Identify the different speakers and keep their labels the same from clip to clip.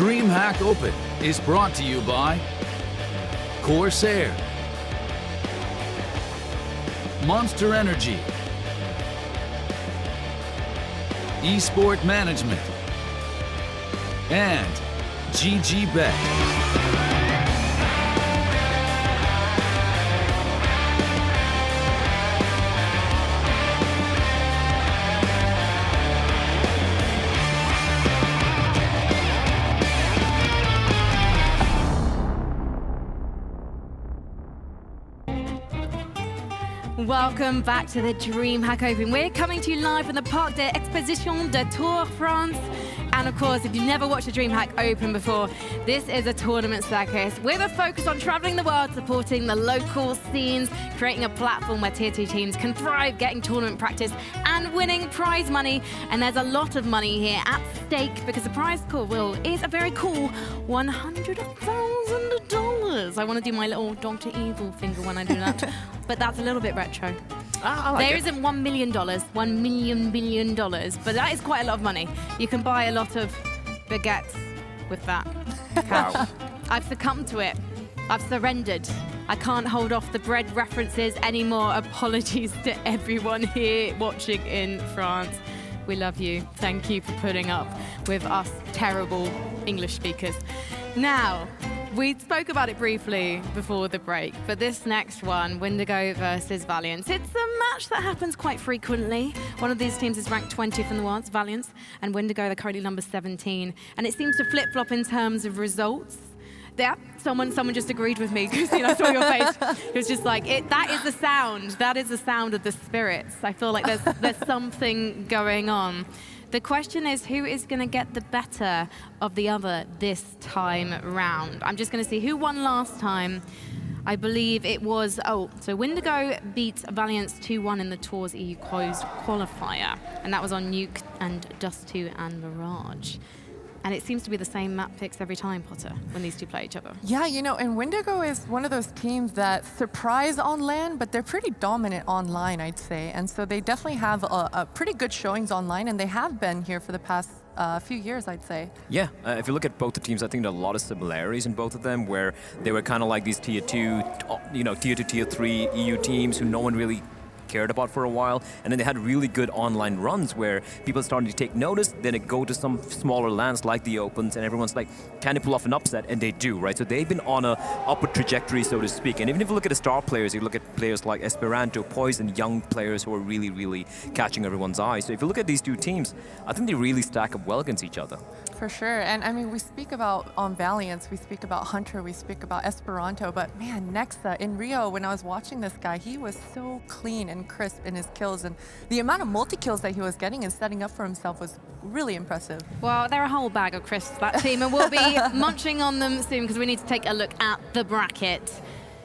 Speaker 1: DreamHack Open is brought to you by Corsair, Monster Energy, Esport Management, and GGBet.
Speaker 2: Welcome back to the DreamHack Open. We're coming to you live from the Parc des Expositions de Tours, France. And of course, if you've never watched a DreamHack Open before, this is a tournament circus with a focus on traveling the world, supporting the local scenes, creating a platform where Tier 2 teams can thrive, getting tournament practice and winning prize money. And there's a lot of money here at stake because the prize pool is a very cool $100,000. I want to do my little Dr. Evil finger when I do that, but that's a little bit retro. There isn't $1 million, $1 million billion, but that is quite a lot of money. You can buy a lot of baguettes with that.
Speaker 3: Wow.
Speaker 2: I've succumbed to it. I've surrendered. I can't hold off the bread references anymore. Apologies to everyone here watching in France. We love you. Thank you for putting up with us terrible English speakers. Now, we spoke about it briefly before the break, but this next one, Windigo versus Valiance, it's a match that happens quite frequently. One of these teams is ranked 20th in the world, Valiance, and Windigo, they're currently number 17. And it seems to flip-flop in terms of results. Yeah, someone just agreed with me, Christine, I saw your face. It was just like, that is the sound. That is the sound of the spirits. I feel like there's something going on. The question is, who is going to get the better of the other this time round? I'm just going to see who won last time. I believe it was, so Windigo beat Valiance 2-1 in the Tours EU closed qualifier. And that was on Nuke and Dust 2 and Mirage. And it seems to be the same map picks every time, Potter, when these two play each other.
Speaker 4: Yeah, you know, and Windigo is one of those teams that surprise on LAN, but they're pretty dominant online, I'd say. And so they definitely have a pretty good showings online, and they have been here for the past few years, I'd say.
Speaker 3: Yeah, if you look at both the teams, I think there are a lot of similarities in both of them, where they were kind of like these tier 2, tier 2, tier 3 EU teams who no one really cared about for a while, and then they had really good online runs where people started to take notice, then it go to some smaller lands like the Opens, and everyone's like, can they pull off an upset? And they do, right? So they've been on a upward trajectory, so to speak. And even if you look at the star players, you look at players like Esperanto, Poison, young players who are really, really catching everyone's eye. So if you look at these two teams, I think they really stack up well against each other.
Speaker 4: For sure, and I mean, we speak about on Valiance, we speak about Hunter, we speak about Esperanto, but man, Nexa, in Rio, when I was watching this guy, he was so clean and crisp in his kills, and the amount of multi-kills that he was getting and setting up for himself was really impressive.
Speaker 2: Well, they're a whole bag of crisps, that team, and we'll be munching on them soon because we need to take a look at the bracket.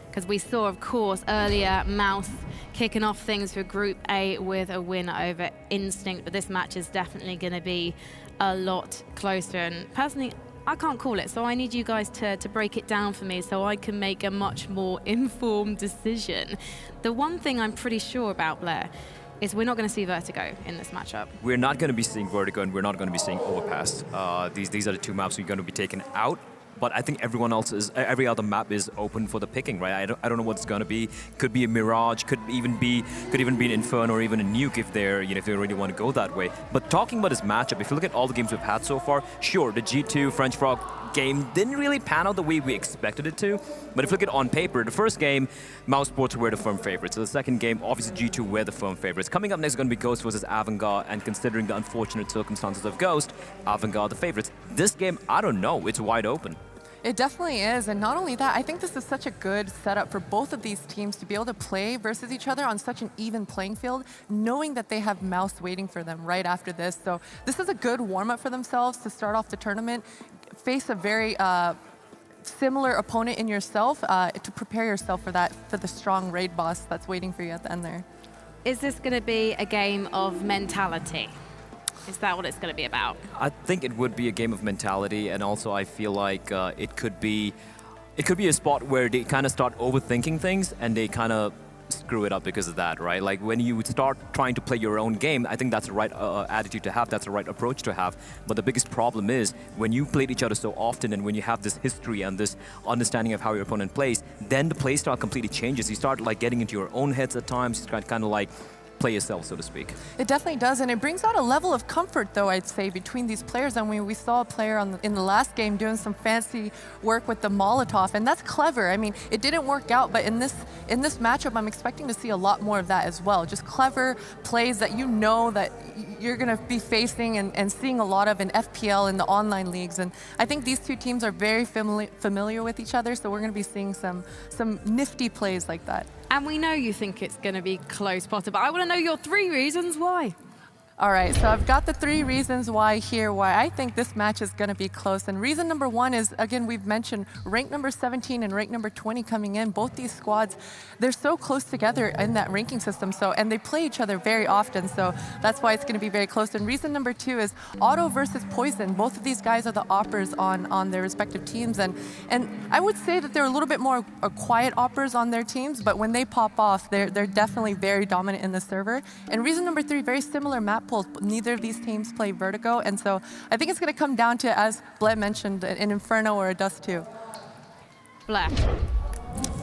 Speaker 2: Because we saw, of course, earlier Mouse kicking off things for Group A with a win over Instinct, but this match is definitely going to be a lot closer, and personally, I can't call it, so I need you guys to break it down for me so I can make a much more informed decision. The one thing I'm pretty sure about, Blair, is we're not going to see Vertigo in this matchup.
Speaker 3: We're not going to be seeing Vertigo, and we're not going to be seeing Overpass. These are the two maps we're going to be taken out. But I think every other map is open for the picking, right? I don't know what it's going to be. Could be a Mirage, could even be an Inferno or even a Nuke if if they really want to go that way. But talking about this matchup, if you look at all the games we've had so far, sure, the G2 French Frog game didn't really pan out the way we expected it to. But if you look at on paper, the first game, Mouse Sports were the firm favorites. So the second game, obviously G2 were the firm favorites. Coming up next is going to be Ghost versus Avangard, and considering the unfortunate circumstances of Ghost, Avangard the favorites. This game, I don't know, it's wide open.
Speaker 4: It definitely is, and not only that, I think this is such a good setup for both of these teams to be able to play versus each other on such an even playing field, knowing that they have Mouse waiting for them right after this. So this is a good warm-up for themselves to start off the tournament, face a very similar opponent in yourself to prepare yourself for the strong raid boss that's waiting for you at the end there.
Speaker 2: Is this going to be a game of mentality? Is that what it's going to be about?
Speaker 3: I think it would be a game of mentality, and also I feel like it could be a spot where they kind of start overthinking things, and they kind of screw it up because of that, right? Like when you start trying to play your own game, I think that's the right attitude to have, that's the right approach to have. But the biggest problem is when you played each other so often and when you have this history and this understanding of how your opponent plays, then the play style completely changes. You start like getting into your own heads at times, you kind of like play yourself, so to speak.
Speaker 4: It definitely does, and it brings out a level of comfort, though, I'd say, between these players. And we saw a player in the last game doing some fancy work with the Molotov, and that's clever. I mean, it didn't work out, but in this matchup, I'm expecting to see a lot more of that as well. Just clever plays that you know that you're going to be facing and seeing a lot of in FPL in the online leagues. And I think these two teams are very familiar with each other, so we're going to be seeing some nifty plays like that.
Speaker 2: And we know you think it's going to be close, Potter, but I want to know your 3 reasons why.
Speaker 4: All right, so I've got the 3 reasons why I think this match is going to be close. And reason number 1 is, again, we've mentioned rank number 17 and rank number 20 coming in. Both these squads, they're so close together in that ranking system, and they play each other very often, so that's why it's going to be very close. And reason number 2 is Auto versus Poison. Both of these guys are the oppers on their respective teams, and I would say that they're a little bit more quiet oppers on their teams, but when they pop off, they're definitely very dominant in the server. And reason number 3, very similar map pools. Neither of these teams play Vertigo, and so I think it's going to come down to, as Blair mentioned, an Inferno or a Dust 2.
Speaker 2: Blair,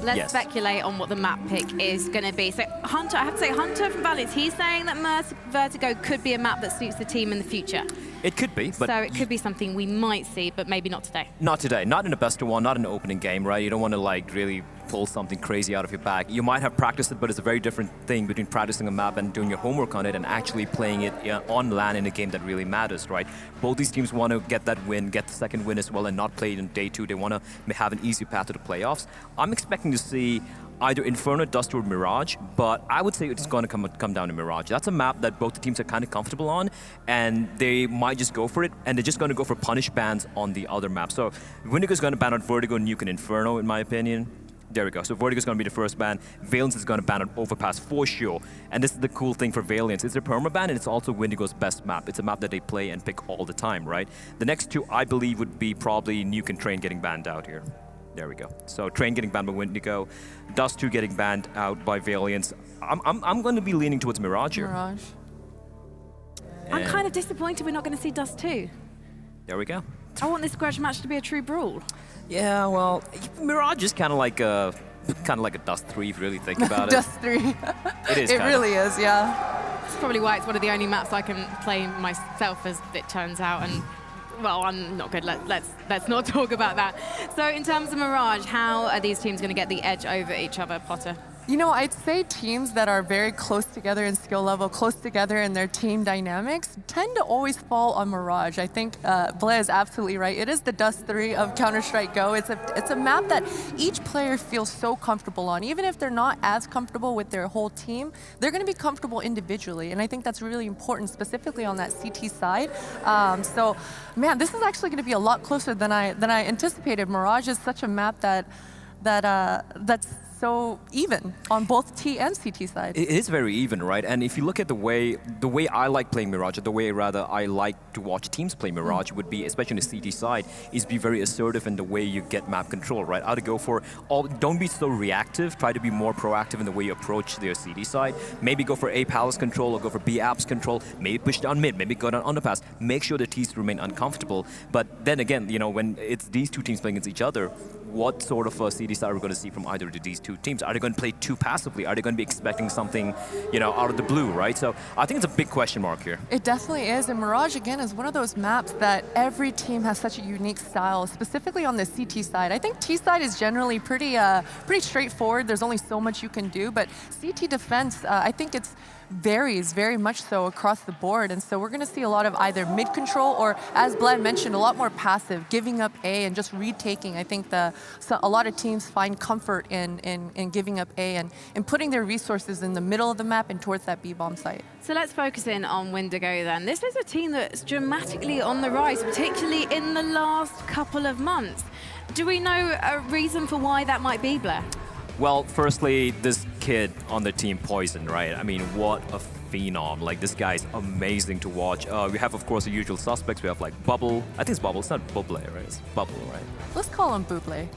Speaker 2: let's speculate on what the map pick is going to be. So Hunter, I have to say, Hunter from Valiance, he's saying that Vertigo could be a map that suits the team in the future.
Speaker 3: It could be, but...
Speaker 2: So it could be something we might see, but maybe not today.
Speaker 3: Not today. Not in a best of 1, not in an opening game, right? You don't want to like really pull something crazy out of your bag. You might have practiced it, but it's a very different thing between practicing a map and doing your homework on it and actually playing it on LAN in a game that really matters, right? Both these teams want to get that win, get the second win as well, and not play it in day 2. They want to have an easy path to the playoffs. I'm expecting to see either Inferno, Dust, or Mirage, but I would say it's going to come down to Mirage. That's a map that both the teams are kind of comfortable on, and they might just go for it, and they're just going to go for punish bans on the other map. So Windigo is going to ban out Vertigo, Nuke, and Inferno, in my opinion. There we go. So Vertigo is going to be the first ban. Valiance is going to ban out Overpass for sure. And this is the cool thing for Valiance. It's a permaban, and it's also Windigo's best map. It's a map that they play and pick all the time, right? The next 2, I believe, would be probably Nuke and Train getting banned out here. There we go. So Train getting banned by Windigo, Dust 2 getting banned out by Valiance. I'm going to be leaning towards Mirage here.
Speaker 4: Mirage.
Speaker 2: I'm kind of disappointed we're not going to see Dust 2.
Speaker 3: There we go.
Speaker 2: I want this grudge match to be a true brawl.
Speaker 3: Yeah, well, Mirage is kind of like a Dust 3 if you really think about it.
Speaker 4: Dust 3.
Speaker 3: It is.
Speaker 4: It really is, yeah.
Speaker 2: That's probably why it's one of the only maps I can play myself, as it turns out. And well, I'm not good. Let's not talk about that. So in terms of Mirage, how are these teams going to get the edge over each other, Potter?
Speaker 4: You know, I'd say teams that are very close together in skill level, close together in their team dynamics, tend to always fall on Mirage. I think Blair is absolutely right. It is the Dust 3 of Counter-Strike Go. It's a map that each player feels so comfortable on. Even if they're not as comfortable with their whole team, they're going to be comfortable individually. And I think that's really important, specifically on that CT side. So, man, this is actually going to be a lot closer than I anticipated. Mirage is such a map that's so even on both T and CT side.
Speaker 3: It is very even, right? And if you look at the way I like playing Mirage, or the way rather I like to watch teams play Mirage would be, especially on the CT side, is be very assertive in the way you get map control, right? Either go for, don't be so reactive, try to be more proactive in the way you approach their CT side. Maybe go for A palace control or go for B apps control, maybe push down mid, maybe go down underpass. Make sure the teams remain uncomfortable. But then again, you know, when it's these two teams playing against each other, what sort of CT side are we going to see from either of these two teams? Are they going to play too passively? Are they going to be expecting something, you know, out of the blue, right? So I think it's a big question mark here.
Speaker 4: It definitely is, and Mirage, again, is one of those maps that every team has such a unique style, specifically on the CT side. I think T side is generally pretty straightforward. There's only so much you can do, but CT defense, I think it's varies very much so across the board, and so we're going to see a lot of either mid control or, as Bled mentioned, a lot more passive, giving up A and just retaking. I think a lot of teams find comfort in giving up A and putting their resources in the middle of the map and towards that B-bomb site.
Speaker 2: So let's focus in on Windigo then. This is a team that's dramatically on the rise, particularly in the last couple of months. Do we know a reason for why that might be, Blair?
Speaker 3: Well, firstly, this kid on the team, Poison, right? I mean, what a phenom. Like, this guy's amazing to watch. We have, of course, the usual suspects. We have, like, Bubble. I think it's Bubble. It's not Buble, right? It's Bubble, right?
Speaker 4: Let's call him Buble.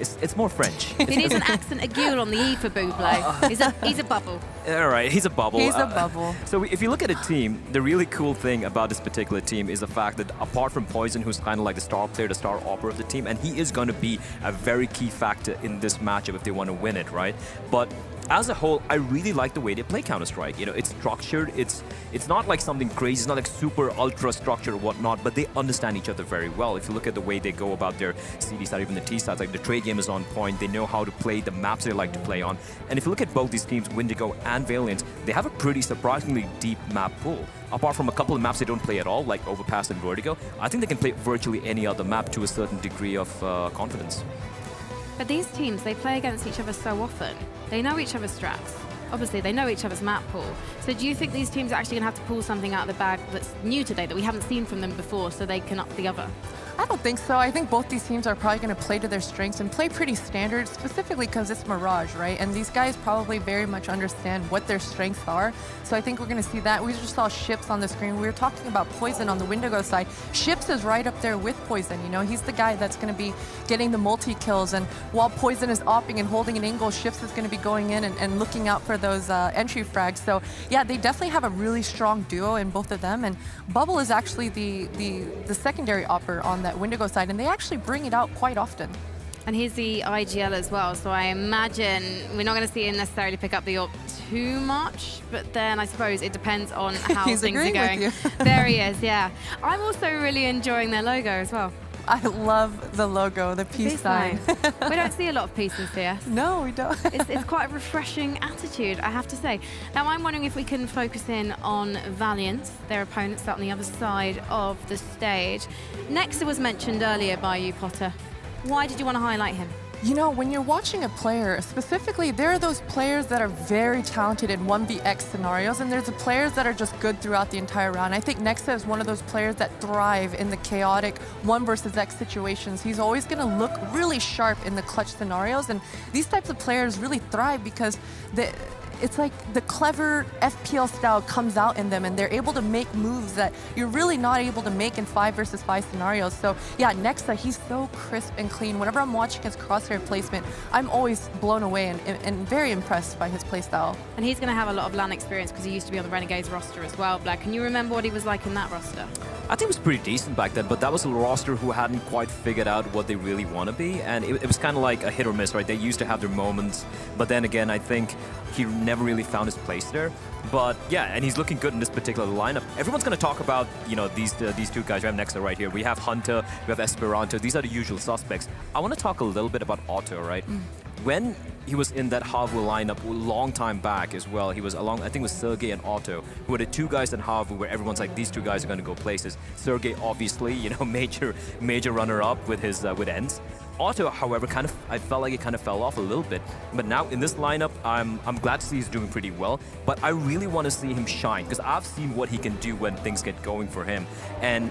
Speaker 3: it's more French.
Speaker 2: He needs an accent aiguë on the E for Buble. He's a bubble.
Speaker 3: All right, he's a bubble.
Speaker 4: He's a bubble.
Speaker 3: So if you look at a team, the really cool thing about this particular team is the fact that apart from Poison, who's kind of like the star player, the star opera of the team, and he is going to be a very key factor in this matchup if they want to win it, right? But as a whole, I really like the way they play Counter-Strike. You know, it's structured. It's not like something crazy. It's not like super ultra structured or whatnot, but they understand each other very well. If you look at the way they go about their CD side, even the T sides, like the trade game is on point. They know how to play the maps they like to play on. And if you look at both these teams, Windigo and Valiance, they have a pretty surprisingly deep map pool. Apart from a couple of maps they don't play at all, like Overpass and Vertigo, I think they can play virtually any other map to a certain degree of confidence.
Speaker 2: But these teams, they play against each other so often. They know each other's strats. Obviously, they know each other's map pool. So do you think these teams are actually going to have to pull something out of the bag that's new today, that we haven't seen from them before, so they can up the other?
Speaker 4: I don't think so. I think both these teams are probably going to play to their strengths and play pretty standard, specifically because it's Mirage, right? And these guys probably very much understand what their strengths are. So I think we're going to see that. We just saw Ships on the screen. We were talking about Poison on the Windigo side. Ships is right up there with Poison. You know, he's the guy that's going to be getting the multi-kills. And while Poison is opping and holding an angle, Ships is going to be going in and looking out for those entry frags. So yeah, they definitely have a really strong duo in both of them. And Bubble is actually the secondary opper on that Windigo side, and they actually bring it out quite often.
Speaker 2: And he's the IGL as well, so I imagine we're not going to see him necessarily pick up the AWP too much, but then I suppose it depends on how things are going.
Speaker 4: With you.
Speaker 2: There he is, yeah. I'm also really enjoying their logo as well.
Speaker 4: I love the logo, the peace sign.
Speaker 2: We don't see a lot of peace in CS.
Speaker 4: No, we don't.
Speaker 2: It's quite a refreshing attitude, I have to say. Now, I'm wondering if we can focus in on Valiance, their opponents out on the other side of the stage. Nexa was mentioned earlier by you, Potter. Why did you want to highlight him?
Speaker 4: You know, when you're watching a player, specifically, there are those players that are very talented in 1vX scenarios, and there's the players that are just good throughout the entire round. I think Nexa is one of those players that thrive in the chaotic 1 versus X situations. He's always going to look really sharp in the clutch scenarios, and these types of players really thrive because it's like the clever FPL style comes out in them, and they're able to make moves that you're really not able to make in 5 versus 5 scenarios. So yeah, Nexa, he's so crisp and clean. Whenever I'm watching his crosshair placement, I'm always blown away and very impressed by his playstyle.
Speaker 2: And he's going to have a lot of LAN experience because he used to be on the Renegades roster as well, Black. Can you remember what he was like in that roster?
Speaker 3: I think it was pretty decent back then, but that was a roster who hadn't quite figured out what they really want to be, and it was kind of like a hit or miss, right? They used to have their moments, but then again, I think he never really found his place there. But yeah, and he's looking good in this particular lineup. Everyone's going to talk about, you know, these two guys. We have Nexa right here. We have Hunter, we have Esperanto. These are the usual suspects. I want to talk a little bit about Otto, right? When he was in that Havu lineup a long time back as well, he was along, I think it was Sergey and Otto, who were the two guys in Havu where everyone's like, these two guys are going to go places. Sergey, obviously, you know, major runner-up with his with ends. Otto, however, I felt like it kind of fell off a little bit. But now in this lineup, I'm glad to see he's doing pretty well. But I really want to see him shine because I've seen what he can do when things get going for him. And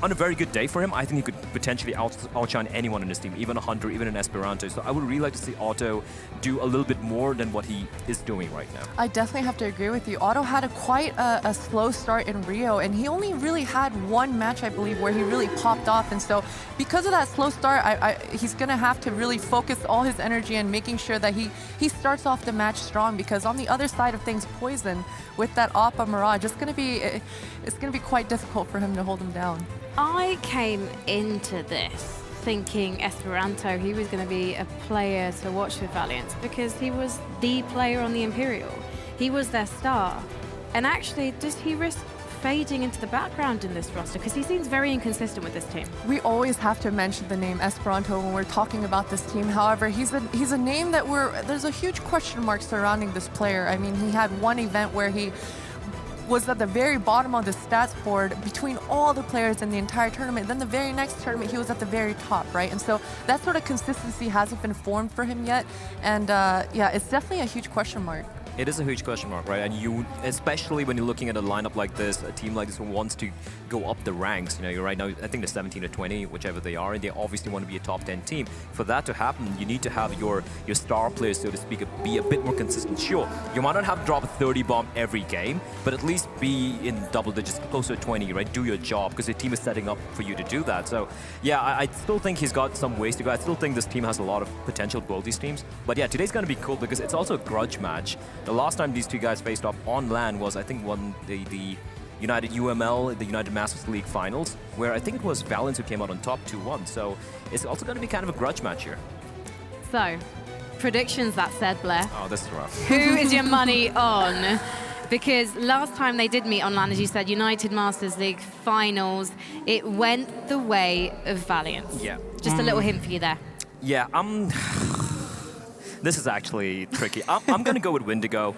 Speaker 3: on a very good day for him, I think he could potentially outshine anyone in his team, even a Hunter, even an Esperanto. So I would really like to see Otto do a little bit more than what he is doing right now.
Speaker 4: I definitely have to agree with you. Otto had quite a slow start in Rio, and he only really had one match, I believe, where he really popped off. And so because of that slow start, he's going to have to really focus all his energy on making sure that he starts off the match strong, because on the other side of things, Poison, with that Oppa Mirage, it's going to be quite difficult for him to hold him down.
Speaker 2: I came into this thinking Esperanto, he was going to be a player to watch with Valiance because he was the player on the Imperial. He was their star. And actually, does he risk fading into the background in this roster? Because he seems very inconsistent with this team.
Speaker 4: We always have to mention the name Esperanto when we're talking about this team. However, he's a name that there's a huge question mark surrounding this player. I mean, he had one event where he was at the very bottom of the stats board between all the players in the entire tournament. Then the very next tournament, he was at the very top, right? And so that sort of consistency hasn't been formed for him yet. And yeah, it's definitely a huge question mark.
Speaker 3: It is a huge question mark, right? And you, especially when you're looking at a lineup like this, a team like this who wants to go up the ranks. You know, you're right now, I think they're 17 or 20, whichever they are, and they obviously want to be a top 10 team. For that to happen, you need to have your star players, so to speak, be a bit more consistent. Sure, you might not have to drop a 30 bomb every game, but at least be in double digits, closer to 20, right? Do your job, because your team is setting up for you to do that. So, yeah, I still think he's got some ways to go. I still think this team has a lot of potential to build these teams. But yeah, today's going to be cool because it's also a grudge match. The last time these two guys faced off on LAN was, I think, the United UML, the United Masters League Finals, where I think it was Valiance who came out on top 2-1. So it's also going to be kind of a grudge match here.
Speaker 2: So, predictions, that said, Blair.
Speaker 3: Oh, this is rough.
Speaker 2: Who is your money on? Because last time they did meet on LAN, as you said, United Masters League Finals, it went the way of Valiance.
Speaker 3: Yeah.
Speaker 2: Just a little hint for you there.
Speaker 3: Yeah, this is actually tricky. I'm going to go with Windigo.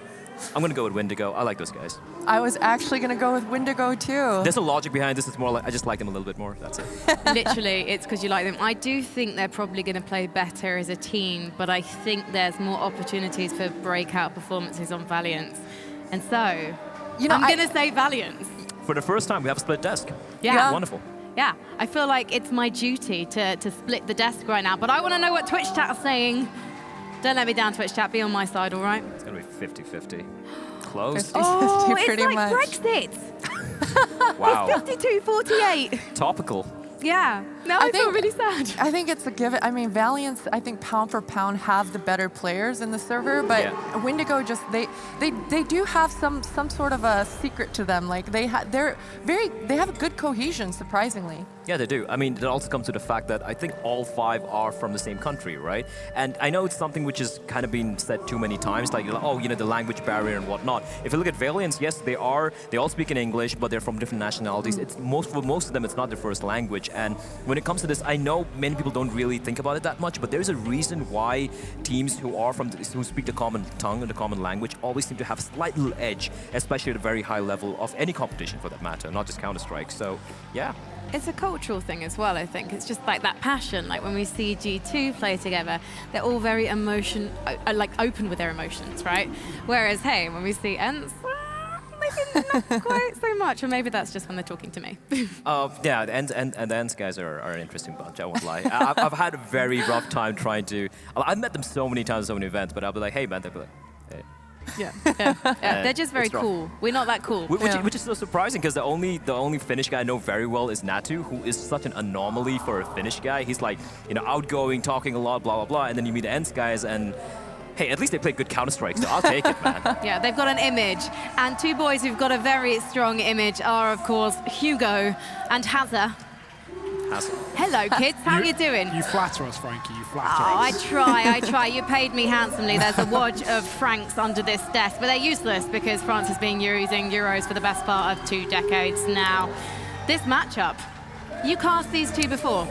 Speaker 3: I'm going to go with Windigo. I like those guys.
Speaker 4: I was actually going to go with Windigo too.
Speaker 3: There's a logic behind this. It's more like I just like them a little bit more. That's it.
Speaker 2: Literally, it's because you like them. I do think they're probably going to play better as a team, but I think there's more opportunities for breakout performances on Valiance. And so,
Speaker 4: You know,
Speaker 2: I'm going to say Valiance.
Speaker 3: For the first time, we have a split desk.
Speaker 2: Yeah.
Speaker 3: Wonderful.
Speaker 2: Yeah, I feel like it's my duty to split the desk right now, but I want to know what Twitch chat are saying. Don't let me down, Twitch chat. Be on my side, all right?
Speaker 3: It's going to be 50-50. Close.
Speaker 4: 50.
Speaker 2: Oh, it's
Speaker 4: pretty
Speaker 2: like
Speaker 4: much.
Speaker 2: Brexit.
Speaker 3: Wow.
Speaker 2: 52-48.
Speaker 3: Topical.
Speaker 2: Yeah. No, I feel really sad.
Speaker 4: I think it's a given. I mean, Valiance, I think pound for pound have the better players in the server, but
Speaker 3: Yeah.
Speaker 4: Windigo just they do have some sort of a secret to them. Like they have a good cohesion, surprisingly.
Speaker 3: Yeah, they do. I mean, it also comes to the fact that I think all 5 are from the same country, right? And I know it's something which has kind of been said too many times, like, oh, you know, the language barrier and whatnot. If you look at Valiance, yes, they all speak in English, but they're from different nationalities. It's for most of them, it's not their first language. And when it comes to this, I know many people don't really think about it that much, but there's a reason why teams who speak the common tongue and the common language always seem to have a slight little edge, especially at a very high level of any competition for that matter, not just Counter-Strike. So, yeah.
Speaker 2: It's a cultural thing as well, I think. It's just like that passion. Like when we see G2 play together, they're all very like open with their emotions, right? Whereas, hey, when we see ENCE, maybe not quite so much. Or maybe that's just when they're talking to me.
Speaker 3: Yeah, and the ENCE guys are an interesting bunch, I won't lie. I've had a very rough time trying to... I've met them so many times, so many events, but I'll be like, hey, man, they'll be like, hey.
Speaker 2: Yeah. They're just very cool. We're not that cool.
Speaker 3: Which is so surprising because the only Finnish guy I know very well is Natu, who is such an anomaly for a Finnish guy. He's like, you know, outgoing, talking a lot, blah, blah, blah. And then you meet the ENCE guys and, hey, at least they play good Counter-Strike, so I'll take it, man.
Speaker 2: Yeah, they've got an image. And 2 boys who've got a very strong image are, of course, Hugo and Hazza. Hello, kids. How are you doing?
Speaker 5: You flatter us, Frankie. You flatter
Speaker 2: Oh,
Speaker 5: us.
Speaker 2: I try. You paid me handsomely. There's a wodge of francs under this desk, but they're useless because France has been using euros for the best part of 2 decades now. This matchup, you cast these 2 before.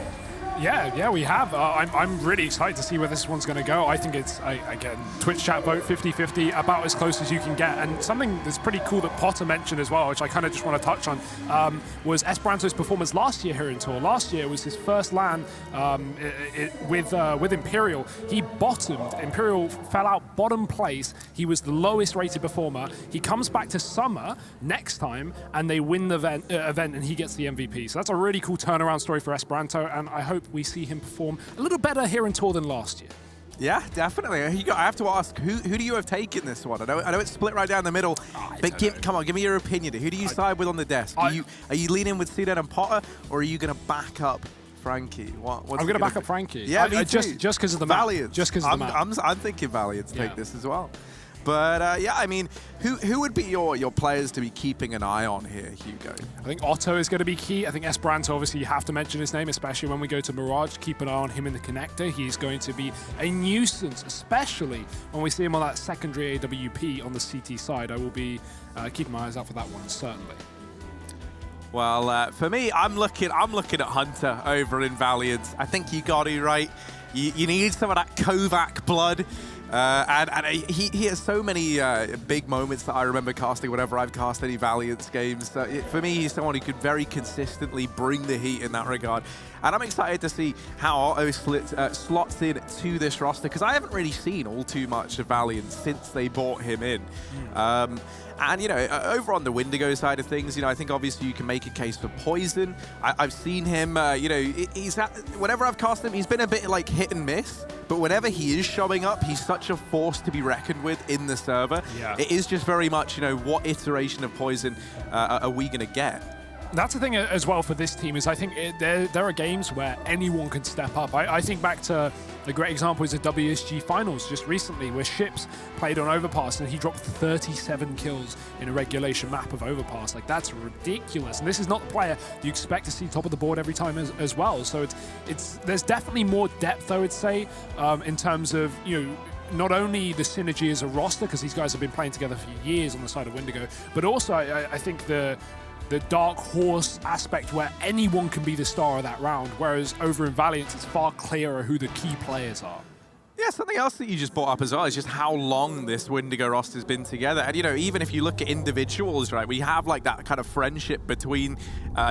Speaker 5: Yeah, we have. I'm really excited to see where this one's going to go. I think it's, again, Twitch chat vote 50-50, about as close as you can get. And something that's pretty cool that Potter mentioned as well, which I kind of just want to touch on, was Esperanto's performance last year here in Tour. Last year was his first LAN with Imperial. He bottomed. Imperial fell out bottom place. He was the lowest rated performer. He comes back to Summer next time, and they win the event, and he gets the MVP. So that's a really cool turnaround story for Esperanto, and I hope we see him perform a little better here in Tour than last year.
Speaker 6: Yeah, definitely. I have to ask, who do you have taken this one? I know it's split right down the middle, but come on, give me your opinion. Who do you side with on the desk? Are you leaning with Cden and Potter, or are you going to back up Frankie?
Speaker 5: I'm going to back up Frankie.
Speaker 6: Yeah, me too.
Speaker 5: Just because of the map.
Speaker 6: Valiance.
Speaker 5: Just because of the map.
Speaker 6: I'm thinking Valiance take this as well. But yeah, I mean, who would be your players to be keeping an eye on here, Hugo?
Speaker 5: I think Otto is going to be key. I think Esperanto, obviously, you have to mention his name, especially when we go to Mirage. Keep an eye on him in the connector. He's going to be a nuisance, especially when we see him on that secondary AWP on the CT side. I will be keeping my eyes out for that one, certainly.
Speaker 6: Well, for me, I'm looking at Hunter over in Valiance. I think you got it right. You need some of that Kovac blood. And he has so many big moments that I remember casting whenever I've cast any Valiance games. For me, he's someone who could very consistently bring the heat in that regard. And I'm excited to see how Otto slots in to this roster, because I haven't really seen all too much of Valiance since they brought him in. And, you know, over on the Windigo side of things, you know, I think obviously you can make a case for Poison. I've seen him, you know, whenever I've cast him, he's been a bit like hit and miss. But whenever he is showing up, he's such a force to be reckoned with in the server. Yeah. It is just very much, you know, what iteration of Poison are we going to get?
Speaker 5: That's the thing as well for this team, is I think there are games where anyone can step up. I think back to a great example is the WSG finals just recently, where Ships played on Overpass and he dropped 37 kills in a regulation map of Overpass. Like, that's ridiculous. And this is not the player you expect to see top of the board every time as well. So there's definitely more depth, I would say, in terms of, you know, not only the synergy as a roster, because these guys have been playing together for years on the side of Windigo, but also I think the dark horse aspect where anyone can be the star of that round, whereas over in Valiance, it's far clearer who the key players are.
Speaker 6: Yeah, something else that you just brought up as well is just how long this Windigo roster's been together. And, you know, even if you look at individuals, right, we have like that kind of friendship between,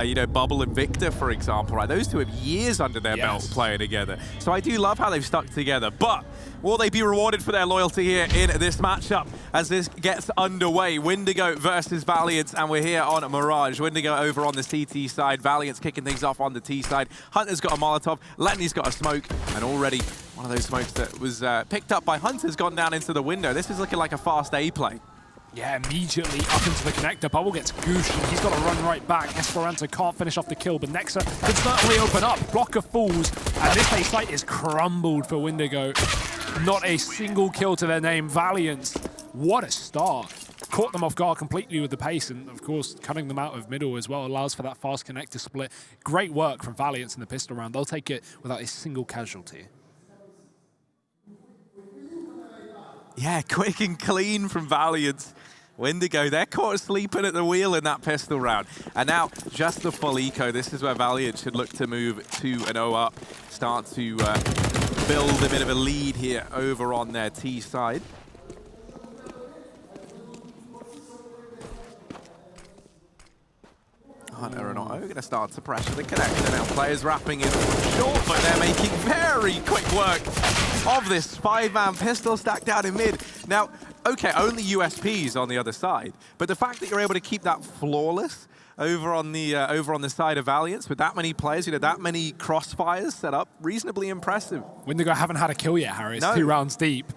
Speaker 6: you know, Bubble and Victor, for example, right? Those two have years under their belt playing together. So I do love how they've stuck together. But will they be rewarded for their loyalty here in this matchup as this gets underway? Windigo versus Valiance, and we're here on Mirage. Windigo over on the CT side, Valiance kicking things off on the T side. Hunter's got a Molotov, Lenny's got a smoke, and already one of those smokes that was picked up by Hunter's gone down into the window. This is looking like a fast A play.
Speaker 5: Yeah, immediately up into the connector. Bubble gets gooshed, and he's got to run right back. Esperanto can't finish off the kill, but Nexa can certainly open up. Blocker falls, and this A site is crumbled for Windigo. Not a single kill to their name. Valiance, what a start. Caught them off guard completely with the pace, and of course, cutting them out of middle as well allows for that fast connector split. Great work from Valiance in the pistol round. They'll take it without a single casualty.
Speaker 6: Yeah, quick and clean from Valiance. Windigo, they're caught sleeping at the wheel in that pistol round. And now, just the full eco. This is where Valiant should look to move 2-0 up, start to build a bit of a lead here over on their T side. Hunter and Otto going to start to pressure the connector now. Players wrapping in short, but they're making very quick work of this 5-man pistol stack down in mid. Now, okay, only USPs on the other side, but the fact that you're able to keep that flawless over on the side of Valiance with that many players, you know, that many crossfires set up, reasonably impressive.
Speaker 5: Windigo haven't had a kill yet, Harry. It's
Speaker 6: No.
Speaker 5: 2 rounds deep.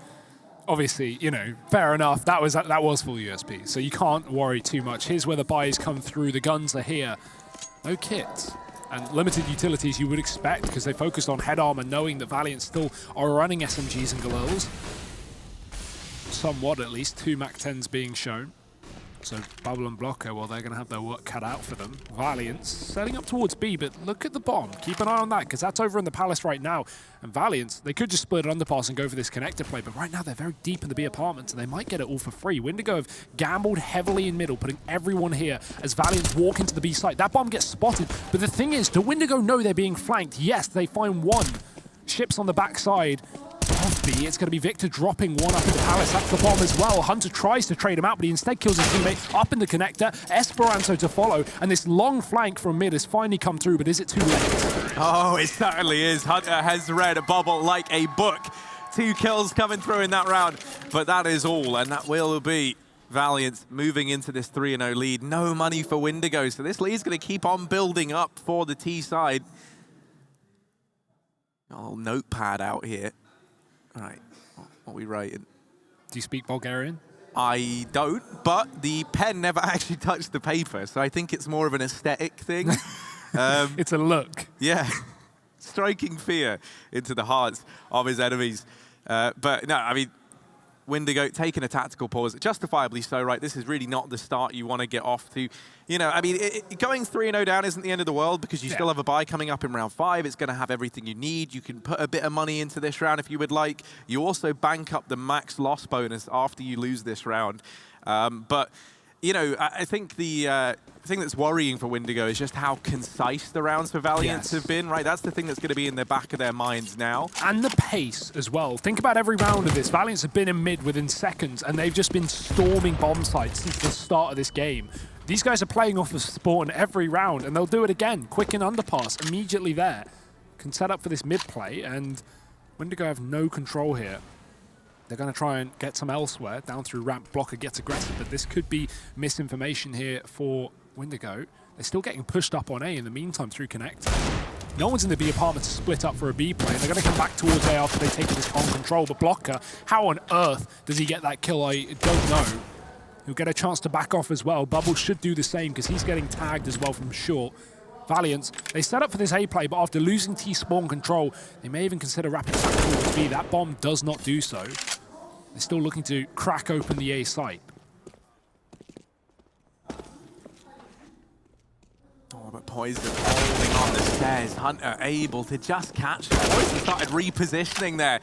Speaker 5: Obviously, you know, fair enough. That was full USP, so you can't worry too much. Here's where the buys come through. The guns are here. No kits. And limited utilities you would expect, because they focused on head armor, knowing that Valiant still are running SMGs and Galils. Somewhat, at least. 2 MAC-10s being shown. So Bubble and Blocker, well, they're going to have their work cut out for them. Valiance setting up towards B, but look at the bomb. Keep an eye on that, because that's over in the Palace right now. And Valiance, they could just split an underpass and go for this connector play, but right now they're very deep in the B apartments, and they might get it all for free. Windigo have gambled heavily in middle, putting everyone here as Valiance walk into the B site. That bomb gets spotted, but the thing is, do Windigo know they're being flanked? Yes, they find one. Ships on the backside of B. It's going to be Victor dropping one up in the Palace. That's the bomb as well. Hunter tries to trade him out, but he instead kills his teammate up in the connector. Esperanto to follow, and this long flank from mid has finally come through, but is it too late?
Speaker 6: Oh, it certainly is. Hunter has read a Bubble like a book. 2 kills coming through in that round, but that is all, and that will be Valiant moving into this 3-0 lead. No money for Windigo, so this lead's going to keep on building up for the T side. Got a little notepad out here. All right, what are we writing?
Speaker 5: Do you speak Bulgarian?
Speaker 6: I don't, but the pen never actually touched the paper, so I think it's more of an aesthetic thing.
Speaker 5: It's a look.
Speaker 6: Yeah, striking fear into the hearts of his enemies. But no, I mean, Windigo taking a tactical pause, justifiably so, right? This is really not the start you want to get off to. You know, I mean, going 3-0 down isn't the end of the world, because you still have a bye coming up in round 5. It's going to have everything you need. You can put a bit of money into this round if you would like. You also bank up the max loss bonus after you lose this round. But you know, I think the thing that's worrying for Windigo is just how concise the rounds for Valiance have been, right? That's the thing that's going to be in the back of their minds now.
Speaker 5: And the pace as well. Think about every round of this. Valiance have been in mid within seconds, and they've just been storming bomb sites since the start of this game. These guys are playing off of spawn every round, and they'll do it again. Quick and underpass, immediately there. Can set up for this mid play, and Windigo have no control here. They're going to try and get some elsewhere. Down through ramp, Blocker gets aggressive, but this could be misinformation here for Windigo. They're still getting pushed up on A in the meantime through connector. No one's in the B apartment to split up for a B play. They're going to come back towards A after they take this on control, but Blocker, how on earth does he get that kill? I don't know. He'll get a chance to back off as well. Bubble should do the same because he's getting tagged as well from short. Valiance, they set up for this A play, but after losing T spawn control, they may even consider wrapping back towards B. That bomb does not do so. They're still looking to crack open the A site.
Speaker 6: Oh, but Poison holding on the stairs. Hunter able to just catch him. Poison started repositioning there.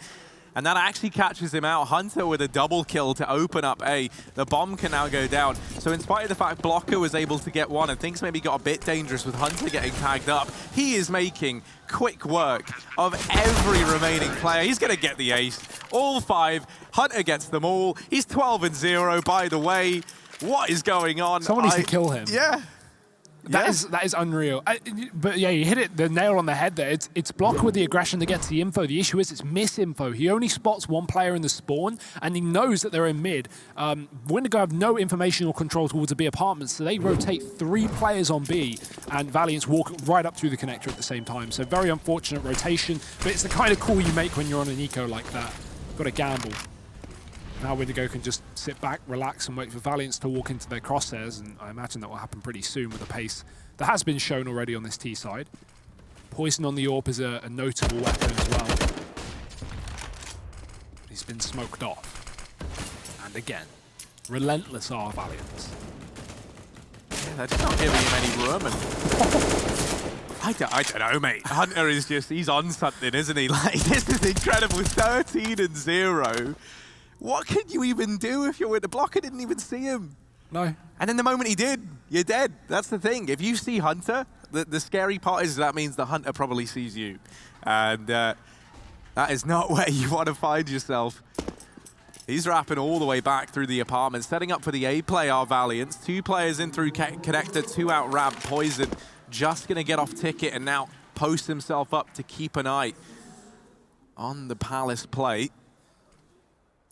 Speaker 6: And that actually catches him out. Hunter with a double kill to open up A. The bomb can now go down. So in spite of the fact Blocker was able to get one and things maybe got a bit dangerous with Hunter getting tagged up, he is making quick work of every remaining player. He's going to get the ace. All 5. Hunter gets them all. He's 12-0, by the way. What is going on?
Speaker 5: Someone needs to kill him.
Speaker 6: Yeah.
Speaker 5: That is unreal. But yeah, you hit the nail on the head there. It's Blocker with the aggression that gets the info. The issue is it's misinfo. He only spots one player in the spawn, and he knows that they're in mid. Windigo have no information or control towards the B apartments, so they rotate 3 players on B, and Valiance walk right up through the connector at the same time. So very unfortunate rotation, but it's the kind of call you make when you're on an eco like that. Got to gamble. Now Windigo can just sit back, relax, and wait for Valiance to walk into their crosshairs, and I imagine that will happen pretty soon with the pace that has been shown already on this T side. Poison on the AWP is a notable weapon as well. He's been smoked off. And again, relentless are Valiance.
Speaker 6: Yeah, they're just not giving him any room. And I don't know, mate. Hunter is just, he's on something, isn't he? Like, this is incredible. 13-0. What can you even do if you're with the Blocker? Didn't even see him.
Speaker 5: No.
Speaker 6: And then the moment he did, you're dead. That's the thing. If you see Hunter, the scary part is that means the Hunter probably sees you. And that is not where you want to find yourself. He's wrapping all the way back through the apartment, setting up for the A play are Valiance. 2 players in through connector, 2 out ramp. Poison just going to get off ticket and now post himself up to keep an eye on the Palace plate.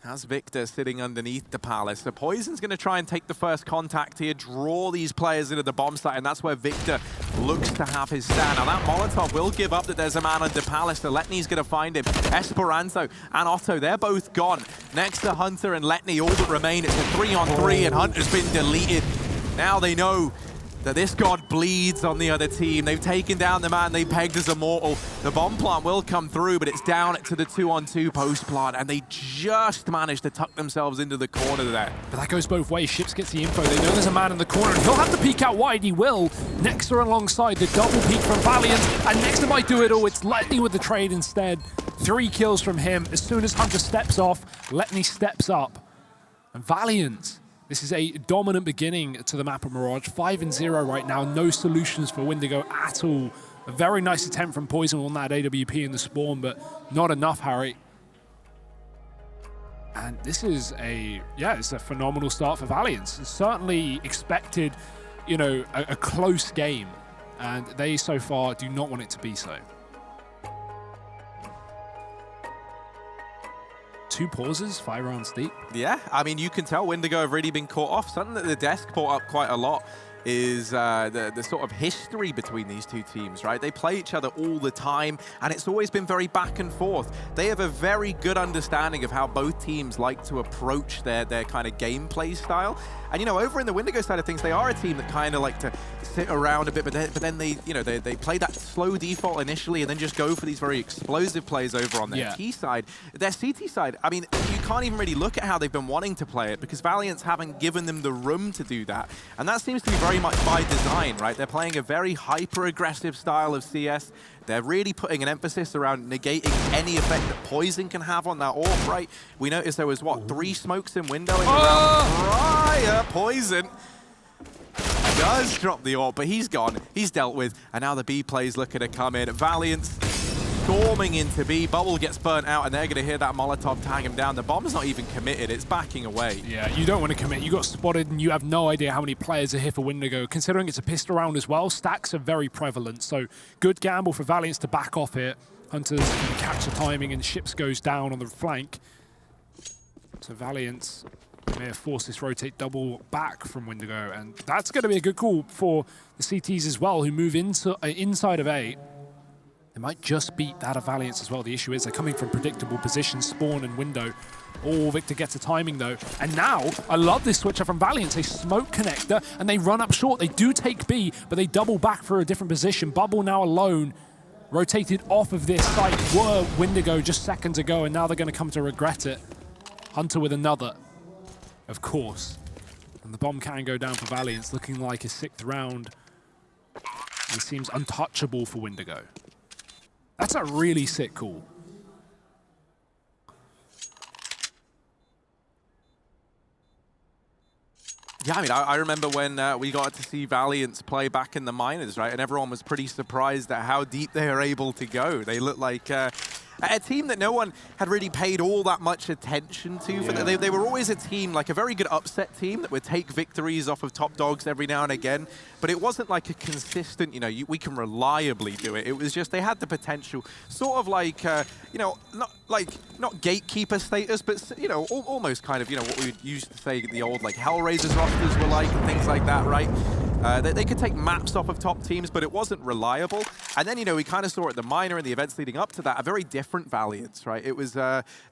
Speaker 6: Has Victor sitting underneath the Palace. So Poison's going to try and take the first contact here, draw these players into the bomb site, and that's where Victor looks to have his stand. Now that Molotov will give up that there's a man under Palace, so Letney's going to find him. Esperanto and Otto, they're both gone. Next to Hunter and Letney, all that remain, it's a 3-on-3, and Hunter's been deleted. Now they know that this god bleeds on the other team. They've taken down the man they pegged as immortal. The bomb plant will come through, but it's down to the 2-on-2 post plant, and they just managed to tuck themselves into the corner there.
Speaker 5: But that goes both ways. Ships gets the info. They know there's a man in the corner, and he'll have to peek out wide. He will. Next or alongside the double peek from Valiant, and next might do it all. It's Letney with the trade instead. 3 kills from him. As soon as Hunter steps off, Letney steps up. And Valiant, this is a dominant beginning to the map of Mirage. 5-0 right now. No solutions for Windigo at all. A very nice attempt from Poison on that AWP in the spawn, but not enough, Harry. And this is it's a phenomenal start for Valiance. Certainly expected, you know, a close game, and they so far do not want it to be so. 2 pauses, 5 rounds deep.
Speaker 6: Yeah, I mean, you can tell Windigo have really been caught off. Something that the desk brought up quite a lot is the sort of history between these 2 teams, right? They play each other all the time, and it's always been very back and forth. They have a very good understanding of how both teams like to approach their kind of gameplay style. And, you know, over in the Windigo side of things, they are a team that kind of like to sit around a bit, but then they, you know, they play that slow default initially and then just go for these very explosive plays over on their T side. Their CT side, I mean, you can't even really look at how they've been wanting to play it because Valiance haven't given them the room to do that. And that seems to be very much by design, right? They're playing a very hyper-aggressive style of CS. They're really putting an emphasis around negating any effect that Poison can have on that AWP, right? We noticed there was, what, 3 smokes in window in the round prior. Poison does drop the AWP, but he's gone. He's dealt with, and now the B play's looking to come in. Valiance storming into B. Bubble gets burnt out, and they're going to hear that Molotov tag him down. The bomb's not even committed. It's backing away.
Speaker 5: Yeah, you don't want to commit. You got spotted, and you have no idea how many players are here for Windigo. Considering it's a pistol round as well, stacks are very prevalent. So good gamble for Valiance to back off it. Hunters can catch the timing, and Ships goes down on the flank. So Valiance may have forced this rotate double back from Windigo, and that's going to be a good call for the CTs as well, who move into inside of A. They might just beat that of Valiance as well. The issue is they're coming from predictable positions, spawn and window. Oh, Victor gets a timing though. And now, I love this switch up from Valiance. They smoke connector and they run up short. They do take B, but they double back for a different position. Bubble now alone, rotated off of this site. Were Windigo just seconds ago, and now they're going to come to regret it. Hunter with another, of course. And the bomb can go down for Valiance, looking like a 6th round. It seems untouchable for Windigo. That's a really sick call.
Speaker 6: Yeah, I mean, I remember when we got to see Valiance play back in the minors, right? And everyone was pretty surprised at how deep they are able to go. They look like a team that no one had really paid all that much attention to.
Speaker 5: Yeah.
Speaker 6: They were always a team, like a very good upset team that would take victories off of top dogs every now and again. But it wasn't like a consistent, you know, we can reliably do it. It was just they had the potential, sort of like, you know, not gatekeeper status, but, you know, almost kind of, you know, what we would used to say the old, like, Hellraisers rosters were like, and things like that, right? They could take maps off of top teams, but it wasn't reliable. And then, you know, we kind of saw at the minor and the events leading up to that, a very different Valiance, right? It was,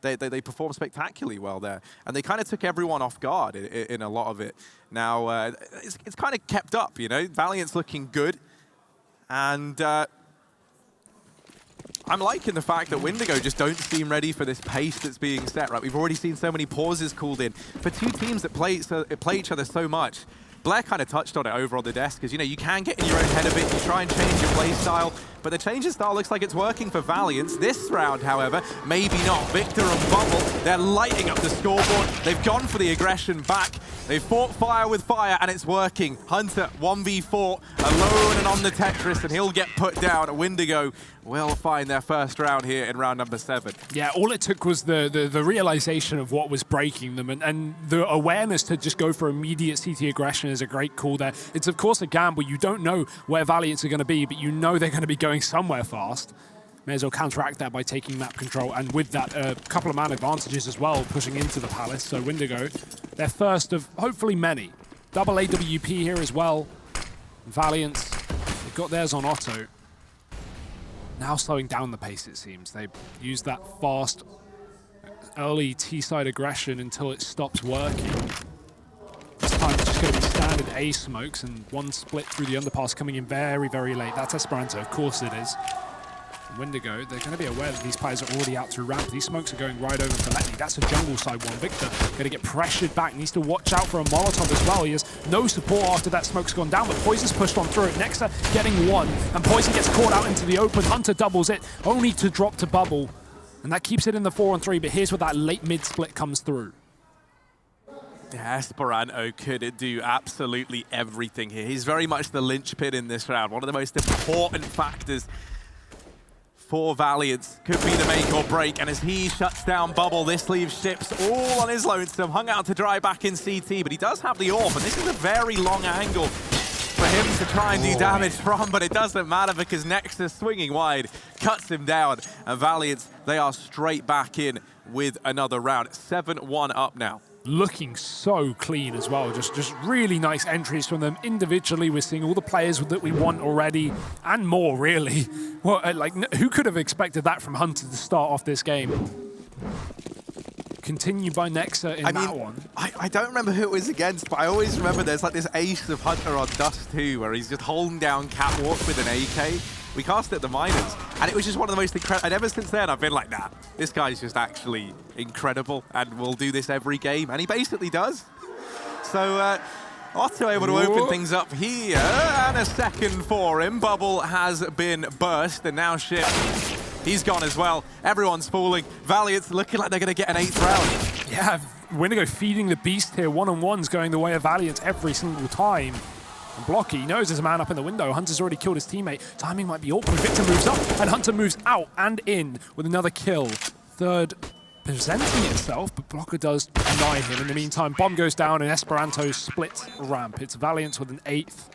Speaker 6: they performed spectacularly well there. And they kind of took everyone off guard in a lot of it. Now, it's kind of kept up, you know? Valiance looking good. And I'm liking the fact that Windigo just don't seem ready for this pace that's being set, right? We've already seen so many pauses called in. For two teams that play each other so much, Blair kind of touched on it over on the desk, because, you know, you can get in your own head a bit, you try and change your play style, but the change in style looks like it's working for Valiance. This round, however, maybe not. Victor and Bubble, they're lighting up the scoreboard. They've gone for the aggression back. They've fought fire with fire, and it's working. Hunter, 1v4, alone and on the Tetris, and he'll get put down. Windigo will find their first round here in round number 7.
Speaker 5: Yeah, all it took was the realization of what was breaking them, and the awareness to just go for immediate CT aggression is a great call there. It's, of course, a gamble. You don't know where Valiance are going to be, but you know they're going to be going somewhere fast. May as well counteract that by taking map control, and with that, a couple of man advantages as well, pushing into the Palace. So Windigo, their first of hopefully many. Double AWP here as well. Valiance, they've got theirs on auto. Now slowing down the pace, it seems. They use that fast, early T-side aggression until it stops working. This time it's just going to be standard A smokes, and one split through the underpass coming in very, very late. That's Esperanto, of course it is. Windigo, they're going to be aware that these players are already out through ramp. These smokes are going right over for Letney. That's a jungle side one. Victor going to get pressured back. Needs to watch out for a Molotov as well. He has no support after that smoke's gone down, but Poison's pushed on through it. Nexa getting one, and Poison gets caught out into the open. Hunter doubles it, only to drop to Bubble. And that keeps it in the 4-on-3, but here's where that late mid split comes through.
Speaker 6: Yeah, Esperanto could do absolutely everything here. He's very much the linchpin in this round. One of the most important factors for Valiance could be the make or break, and as he shuts down Bubble, this leaves Ships all on his lonesome, hung out to dry back in CT, but he does have the AWP, and this is a very long angle for him to try and do damage from, but it doesn't matter because Nexus swinging wide cuts him down, and Valiance, they are straight back in with another round. 7-1 up now.
Speaker 5: Looking so clean as well. Just really nice entries from them. Individually, we're seeing all the players that we want already, and more, really. Well, like, who could have expected that from Hunter to start off this game? Continued by Nexa in that one.
Speaker 6: I don't remember who it was against, but I always remember there's like this ace of Hunter on Dust 2, where he's just holding down Catwalk with an AK. We cast it at the minors, and it was just one of the most incredible. And ever since then, I've been like, nah, this guy's just actually incredible, and we'll do this every game. And he basically does. So, Otto able to open things up here, and a second for him. Bubble has been burst, and now Ship, he's gone as well. Everyone's falling. Valiance looking like they're going to get an 8th round.
Speaker 5: Yeah, Windigo feeding the beast here. One-on-ones going the way of Valiance every single time. And Blocky knows there's a man up in the window. Hunter's already killed his teammate. Timing might be awkward. Victor moves up, and Hunter moves out and in with another kill. Third presenting itself, but Blocker does deny him. In the meantime, bomb goes down, and Esperanto splits ramp. It's Valiance with an 8th.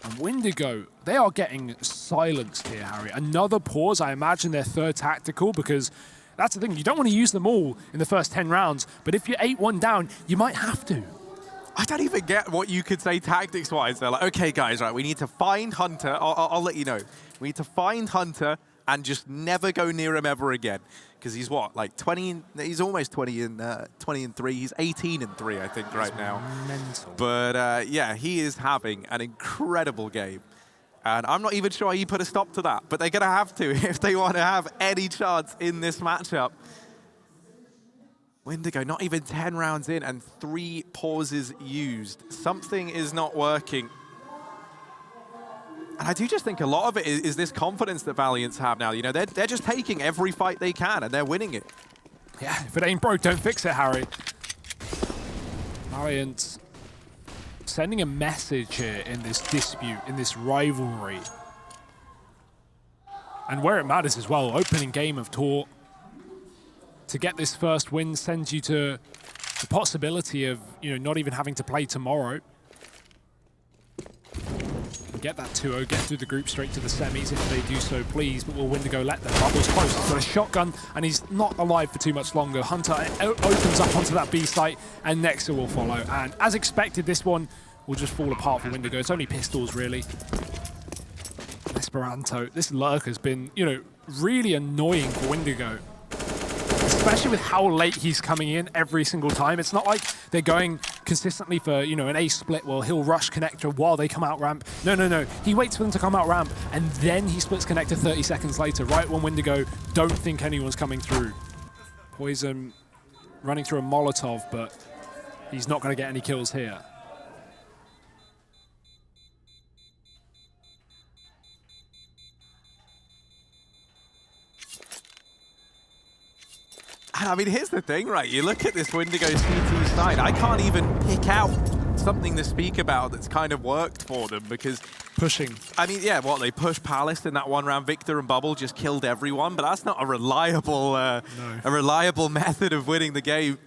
Speaker 5: And Windigo, they are getting silenced here, Harry. Another pause. I imagine their third tactical, because that's the thing. You don't want to use them all in the first 10 rounds, but if you're 8-1 down, you might have to.
Speaker 6: I don't even get what you could say tactics-wise. They're like, okay, guys, right, we need to find Hunter. I'll let you know. We need to find Hunter and just never go near him ever again. Because he's what, like 20, he's almost 20 and 3. He's 18 and 3, I think, right now.
Speaker 5: Mental.
Speaker 6: But yeah, he is having an incredible game. And I'm not even sure he put a stop to that, but they're going to have to if they want to have any chance in this matchup. Windigo, not even 10 rounds in and 3 pauses used. Something is not working. And I do just think a lot of it is this confidence that Valiance have now. You know, they're just taking every fight they can and they're winning it.
Speaker 5: Yeah, if it ain't broke, don't fix it, Harry. Valiance sending a message here in this dispute, in this rivalry. And where it matters as well, opening game of tour. To get this first win sends you to the possibility of, you know, not even having to play tomorrow. Get that 2-0, get through the group straight to the semis if they do so, please. But will Windigo let them? Bubbles close. He's got a shotgun, and he's not alive for too much longer. Hunter opens up onto that B site, and Nexa will follow. And as expected, this one will just fall apart for Windigo. It's only pistols, really. Esperanto, this lurk has been, you know, really annoying for Windigo. Especially with how late he's coming in every single time. It's not like they're going consistently for, you know, an A split. Well, he'll rush connector while they come out ramp. No, no, no. He waits for them to come out ramp, and then he splits connector 30 seconds later, right when Windigo don't think anyone's coming through. Poison running through a Molotov, but he's not going to get any kills here.
Speaker 6: I mean, here's the thing, right? You look at this Windigo CT side, I can't even pick out something to speak about that's kind of worked for them because...
Speaker 5: Pushing.
Speaker 6: I mean, yeah, what, they pushed Palace in that one round. Victor and Bubble just killed everyone, but that's not a reliable, method of winning the game.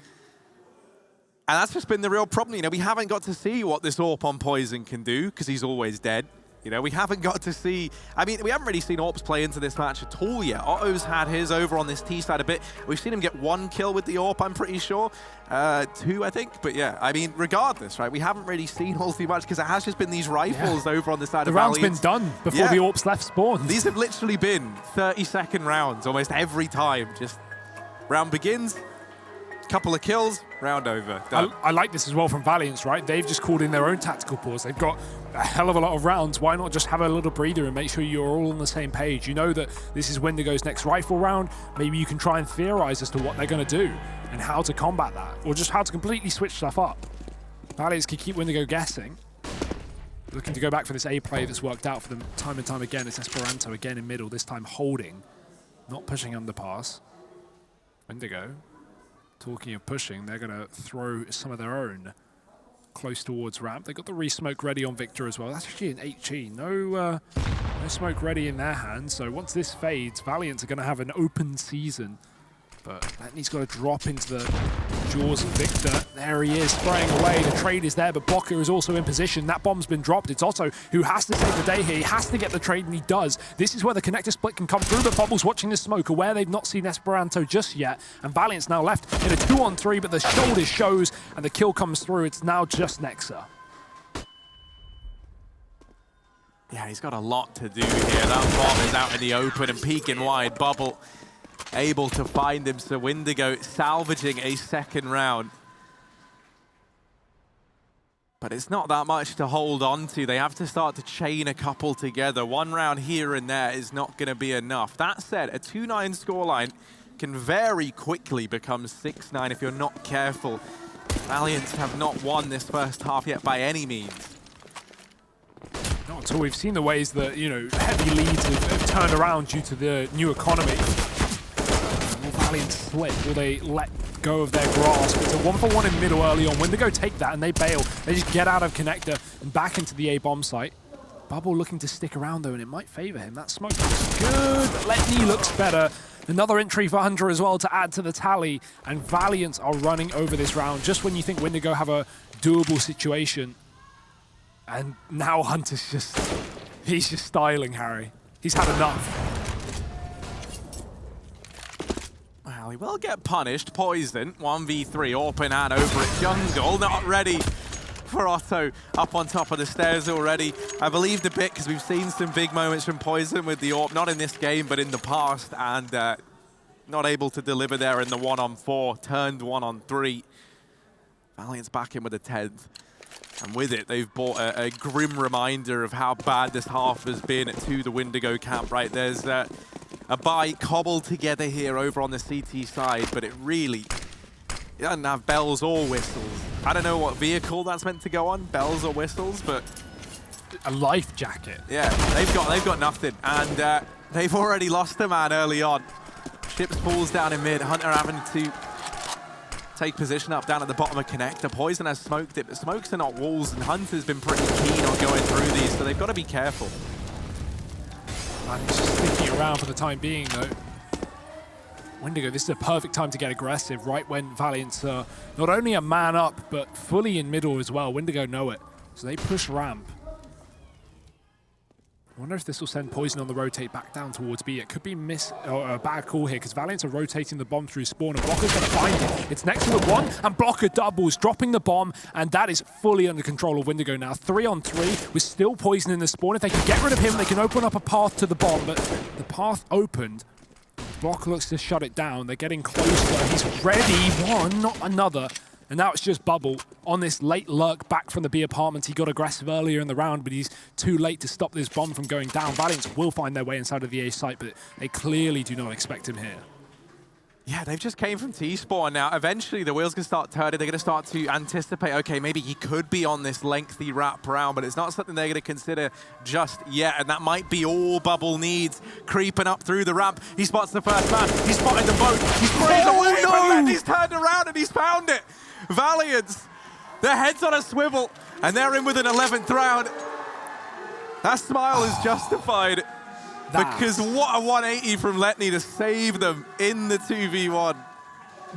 Speaker 6: And that's just been the real problem. You know, we haven't got to see what this AWP on Poison can do because he's always dead. You know, we haven't got to see... I mean, we haven't really seen AWPs play into this match at all yet. Otto's had his over on this T side a bit. We've seen him get 1 kill with the AWP, I'm pretty sure. 2, I think. But yeah, I mean, regardless, right? We haven't really seen all too much because it has just been these rifles over on the side of Valiance.
Speaker 5: The round's been done before the AWPs left spawn.
Speaker 6: These have literally been 30-second rounds almost every time. Just round begins, couple of kills, round over.
Speaker 5: I like this as well from Valiance, right? They've just called in their own tactical pause. They've got a hell of a lot of rounds. Why not just have a little breather and make sure you're all on the same page? You know that this is Windigo's next rifle round. Maybe you can try and theorize as to what they're going to do and how to combat that, or just how to completely switch stuff up. Valiance can keep Windigo guessing. Looking to go back for this A play that's worked out for them time and time again. It's Esperanto again in middle, this time holding, not pushing underpass. Windigo, talking of pushing, they're going to throw some of their own close towards ramp. They got the re-smoke ready on Victor as well. That's actually an HE. No smoke ready in their hands. So once this fades, Valiant are going to have an open season. But that he's got to drop into the jaws of Victor. There he is, spraying away. The trade is there, but Blocker is also in position. That bomb's been dropped. It's Otto who has to save the day here. He has to get the trade, and he does. This is where the connector split can come through, but Bubble's watching the smoke, aware they've not seen Esperanto just yet. And Valiant's now left in a 2-on-3, but the shoulder shows, and the kill comes through. It's now just Nexa.
Speaker 6: Yeah, he's got a lot to do here. That bomb is out in the open and peeking wide. Bubble able to find him, so Windigo salvaging a second round. But it's not that much to hold on to. They have to start to chain a couple together. 1 round here and there is not going to be enough. That said, a 2-9 scoreline can very quickly become 6-9 if you're not careful. Valiants have not won this first half yet by any means.
Speaker 5: Not at all. We've seen the ways that, you know, heavy leads have turned around due to the new economy. Will Valiant slip? Will they let let go of their grasp. It's a 1-for-1 in middle early on. Windigo take that and they bail. They just get out of connector and back into the A bomb site. Bubble looking to stick around though, and it might favor him. That smoke looks good. Letney looks better. Another entry for Hunter as well to add to the tally. And Valiance are running over this round just when you think Windigo have a doable situation. And now Hunter's he's just styling Harry. He's had enough.
Speaker 6: Well, he will get punished. Poison, 1v3, open hand over at Jungle. Not ready for Otto up on top of the stairs already. I believed a bit because we've seen some big moments from Poison with the AWP, not in this game, but in the past, and not able to deliver there in the 1-on-4, turned 1-on-3. Valiant's back in with a 10th. And with it, they've brought a grim reminder of how bad this half has been to the Windigo camp, right? There's a bite cobbled together here over on the CT side, but it doesn't have bells or whistles. I don't know what vehicle that's meant to go on, bells or whistles, but...
Speaker 5: A life jacket.
Speaker 6: Yeah, they've got nothing. And they've already lost a man early on. Ships falls down in mid, Hunter having to take position up down at the bottom of connector. Poison has smoked it, but smokes are not walls, and Hunter's been pretty keen on going through these, so they've got to be careful.
Speaker 5: And he's just sticking around for the time being, though. Windigo, this is a perfect time to get aggressive, right when Valiance are not only a man up, but fully in middle as well. Windigo know it, so they push ramp. I wonder if this will send Poison on the rotate back down towards B. It could be a bad call here because Valiance are rotating the bomb through spawn and Blocker's going to find it. It's next to the 1 and Blocker doubles, dropping the bomb, and that is fully under control of Windigo now. 3-on-3 with still Poison in the spawn. If they can get rid of him, they can open up a path to the bomb, but the path opened. Blocker looks to shut it down. They're getting closer. He's ready. One, not another. And now it's just Bubble on this late lurk back from the B apartment. He got aggressive earlier in the round, but he's too late to stop this bomb from going down. Valiance will find their way inside of the A site, but they clearly do not expect him here.
Speaker 6: Yeah, they've just came from T-spawn. Now, eventually, the wheels can start turning. They're going to start to anticipate, okay, maybe he could be on this lengthy wrap round, but it's not something they're going to consider just yet, and that might be all Bubble needs. Creeping up through the ramp. He spots the first man. He spotted them both. He's sprayed away, but he's turned around and he's found it. Valiance, their head's on a swivel, and they're in with an 11th round. That smile is justified. Because what a 180 from Letney to save them in the 2v1.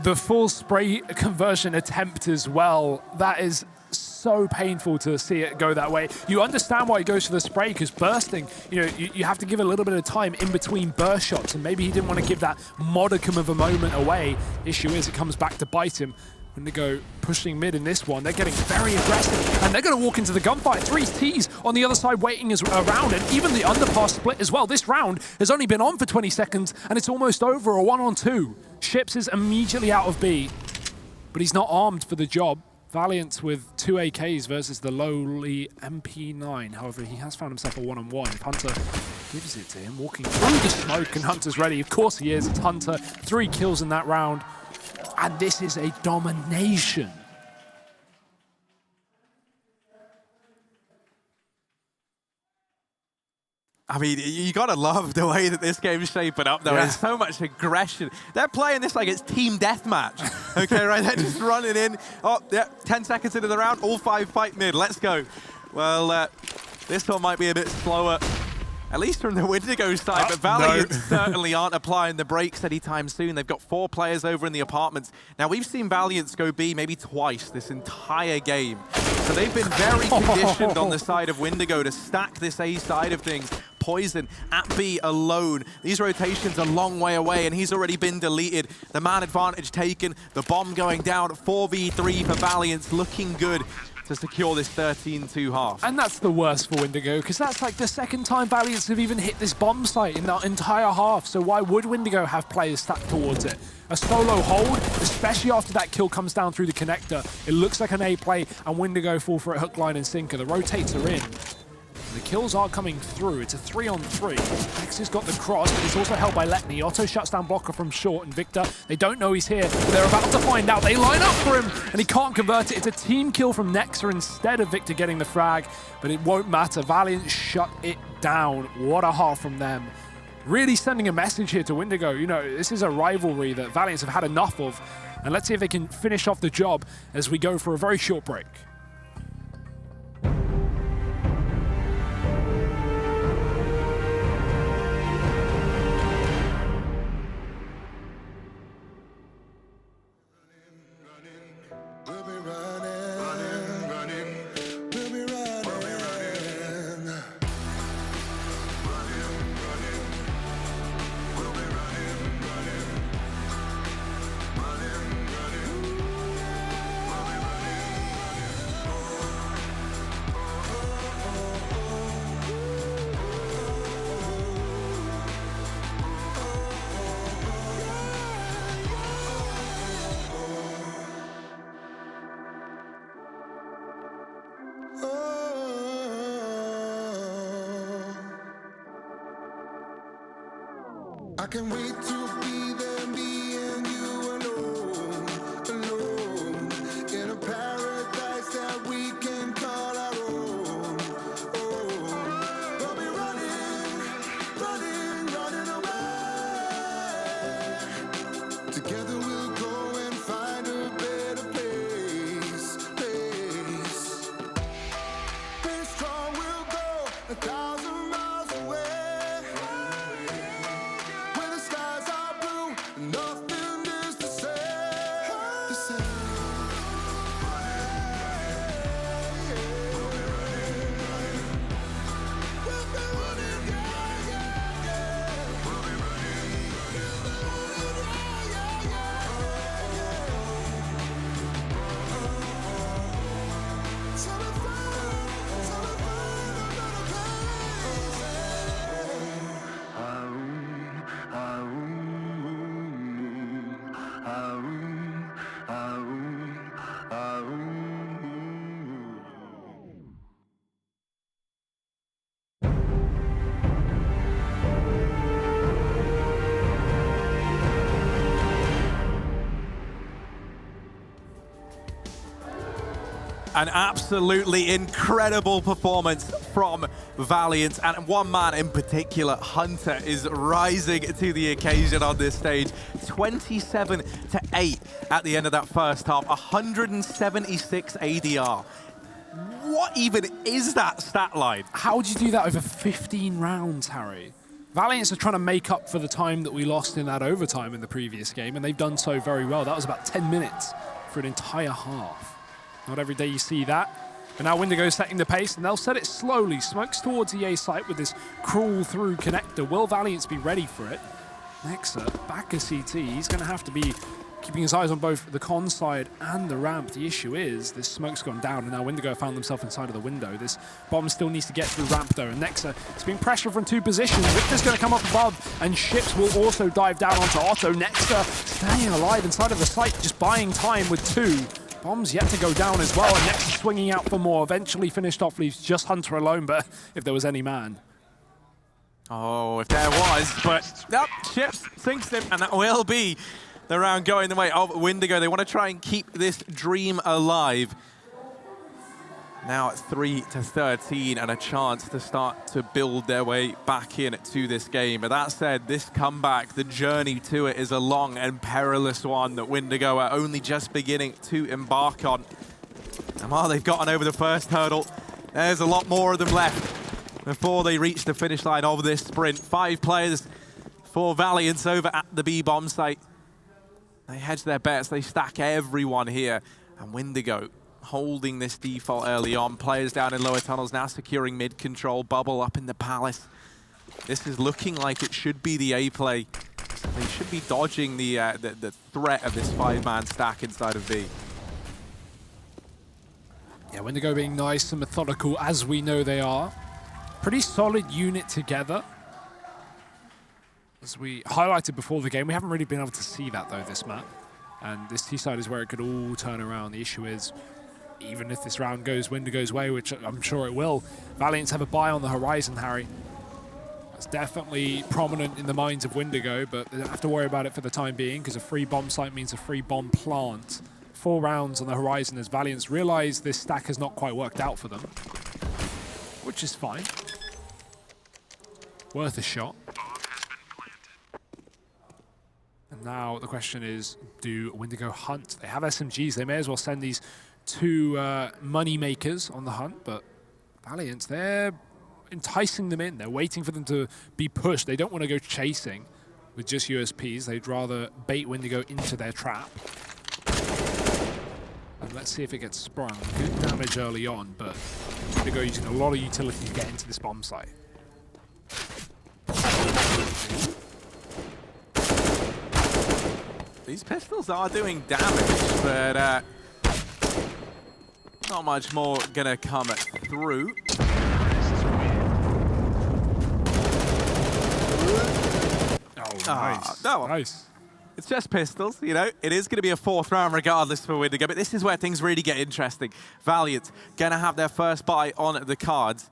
Speaker 5: The full spray conversion attempt as well. That is so painful to see it go that way. You understand why he goes for the spray, because bursting, you have to give a little bit of time in between burst shots, and maybe he didn't want to give that modicum of a moment away. Issue is it comes back to bite him. Windigo pushing mid in this one. They're getting very aggressive, and they're going to walk into the gunfight. 3 T's on the other side waiting around, and even the underpass split as well. This round has only been on for 20 seconds, and it's almost over, a 1-on-2. Ships is immediately out of B, but he's not armed for the job. Valiance with 2 AKs versus the lowly MP9. However, he has found himself a 1-on-1. If Hunter gives it to him, walking through the smoke, and Hunter's ready. Of course he is. It's Hunter. 3 kills in that round. And this is a domination.
Speaker 6: I mean, you gotta love the way that this game's shaping up, though. Yeah. There's so much aggression. They're playing this like it's team deathmatch. Okay, right? They're just running in. Oh, yeah, 10 seconds into the round, all 5 fight mid. Let's go. Well, this one might be a bit slower, at least from the Windigo side, but Valiance certainly aren't applying the brakes anytime soon. They've got 4 players over in the apartments. Now, we've seen Valiance go B maybe twice this entire game. So they've been very conditioned on the side of Windigo to stack this A side of things. Poison at B alone. These rotations a long way away, and he's already been deleted. The man advantage taken, the bomb going down. 4v3 for Valiance, looking good to secure this 13-2 half.
Speaker 5: And that's the worst for Windigo, because that's like the second time Valiance have even hit this bomb site in that entire half. So why would Windigo have players stacked towards it? A solo hold, especially after that kill comes down through the connector. It looks like an A play, and Windigo fall for a hook, line, and sinker. The rotates are in. The kills are coming through. It's a 3-on-3. Nex has got the cross, but he's also held by Letney. Otto shuts down Blocker from short, and Victor, they don't know he's here, but they're about to find out. They line up for him, and he can't convert it. It's a team kill from Nexa instead of Victor getting the frag, but it won't matter. Valiant shut it down. What a half from them. Really sending a message here to Windigo. This is a rivalry that Valiance have had enough of. And let's see if they can finish off the job as we go for a very short break.
Speaker 7: I can't wait to be there, me and you alone, alone, in a paradise that we can call our own. Oh, we'll be running, running, running away. Together we'll go and find a better place, place. Be strong, we'll go 1,000 miles away. Nothing is the same. The same. We'll be running, yeah, yeah, yeah. We'll be running, so we find another
Speaker 6: An absolutely incredible performance from Valiance, and one man in particular, Hunter, is rising to the occasion on this stage. 27-8 at the end of that first half, 176 ADR. What even is that stat line?
Speaker 5: How would you do that over 15 rounds, Harry? Valiance are trying to make up for the time that we lost in that overtime in the previous game, and they've done so very well. That was about 10 minutes for an entire half. Not every day you see that. But now Windigo setting the pace, and they'll set it slowly. Smokes towards the A site with this crawl through connector. Will Valiance be ready for it? Nexa, back a CT. He's going to have to be keeping his eyes on both the con side and the ramp. The issue is this smoke's gone down, and now Windigo found themselves inside of the window. This bomb still needs to get through ramp, though. And Nexa is being pressured from two positions. Victor's going to come up above, and Ships will also dive down onto Otto. Nexa staying alive inside of the site, just buying time with two. Bomb's yet to go down as well, and Next swinging out for more. Eventually finished off, leaves just Hunter alone, but if there was any man.
Speaker 6: Oh, if there was, but nope, Ships sinks him, and that will be the round going the way of Windigo. They want to try and keep this dream alive. Now at 3-13 and a chance to start to build their way back into this game. But that said, this comeback, the journey to it is a long and perilous one that Windigo are only just beginning to embark on. And while they've gotten over the first hurdle, there's a lot more of them left before they reach the finish line of this sprint. 5 players for Valiance over at the B-bomb site. They hedge their bets, they stack everyone here. And Windigo holding this default early on. Players down in lower tunnels now securing mid control. Bubble up in the palace. This is looking like it should be the A play. They should be dodging the threat of this 5-man stack inside of B.
Speaker 5: Yeah, Windigo being nice and methodical, as we know they are. Pretty solid unit together. As we highlighted before the game, we haven't really been able to see that, though, this map. And this T-side is where it could all turn around. The issue is, even if this round goes Windigo's way, which I'm sure it will, Valiance have a buy on the horizon, Harry. That's definitely prominent in the minds of Windigo, but they don't have to worry about it for the time being, because a free bomb site means a free bomb plant. 4 rounds on the horizon as Valiance realize this stack has not quite worked out for them, which is fine. Worth a shot. And Now the question is, do Windigo hunt? They have SMGs. They may as well send these two money makers on the hunt, but Valiance, they're enticing them in. They're waiting for them to be pushed. They don't want to go chasing with just USPs. They'd rather bait Windigo into their trap. And let's see if it gets sprung. Good damage early on, but Windigo using a lot of utility to get into this bomb site.
Speaker 6: These pistols are doing damage, but not much more gonna come through.
Speaker 5: Nice.
Speaker 6: It's just pistols, you know. It is going to be a 4th round regardless for Windigo, but this is where things really get interesting. Valiant going to have their first buy on the cards.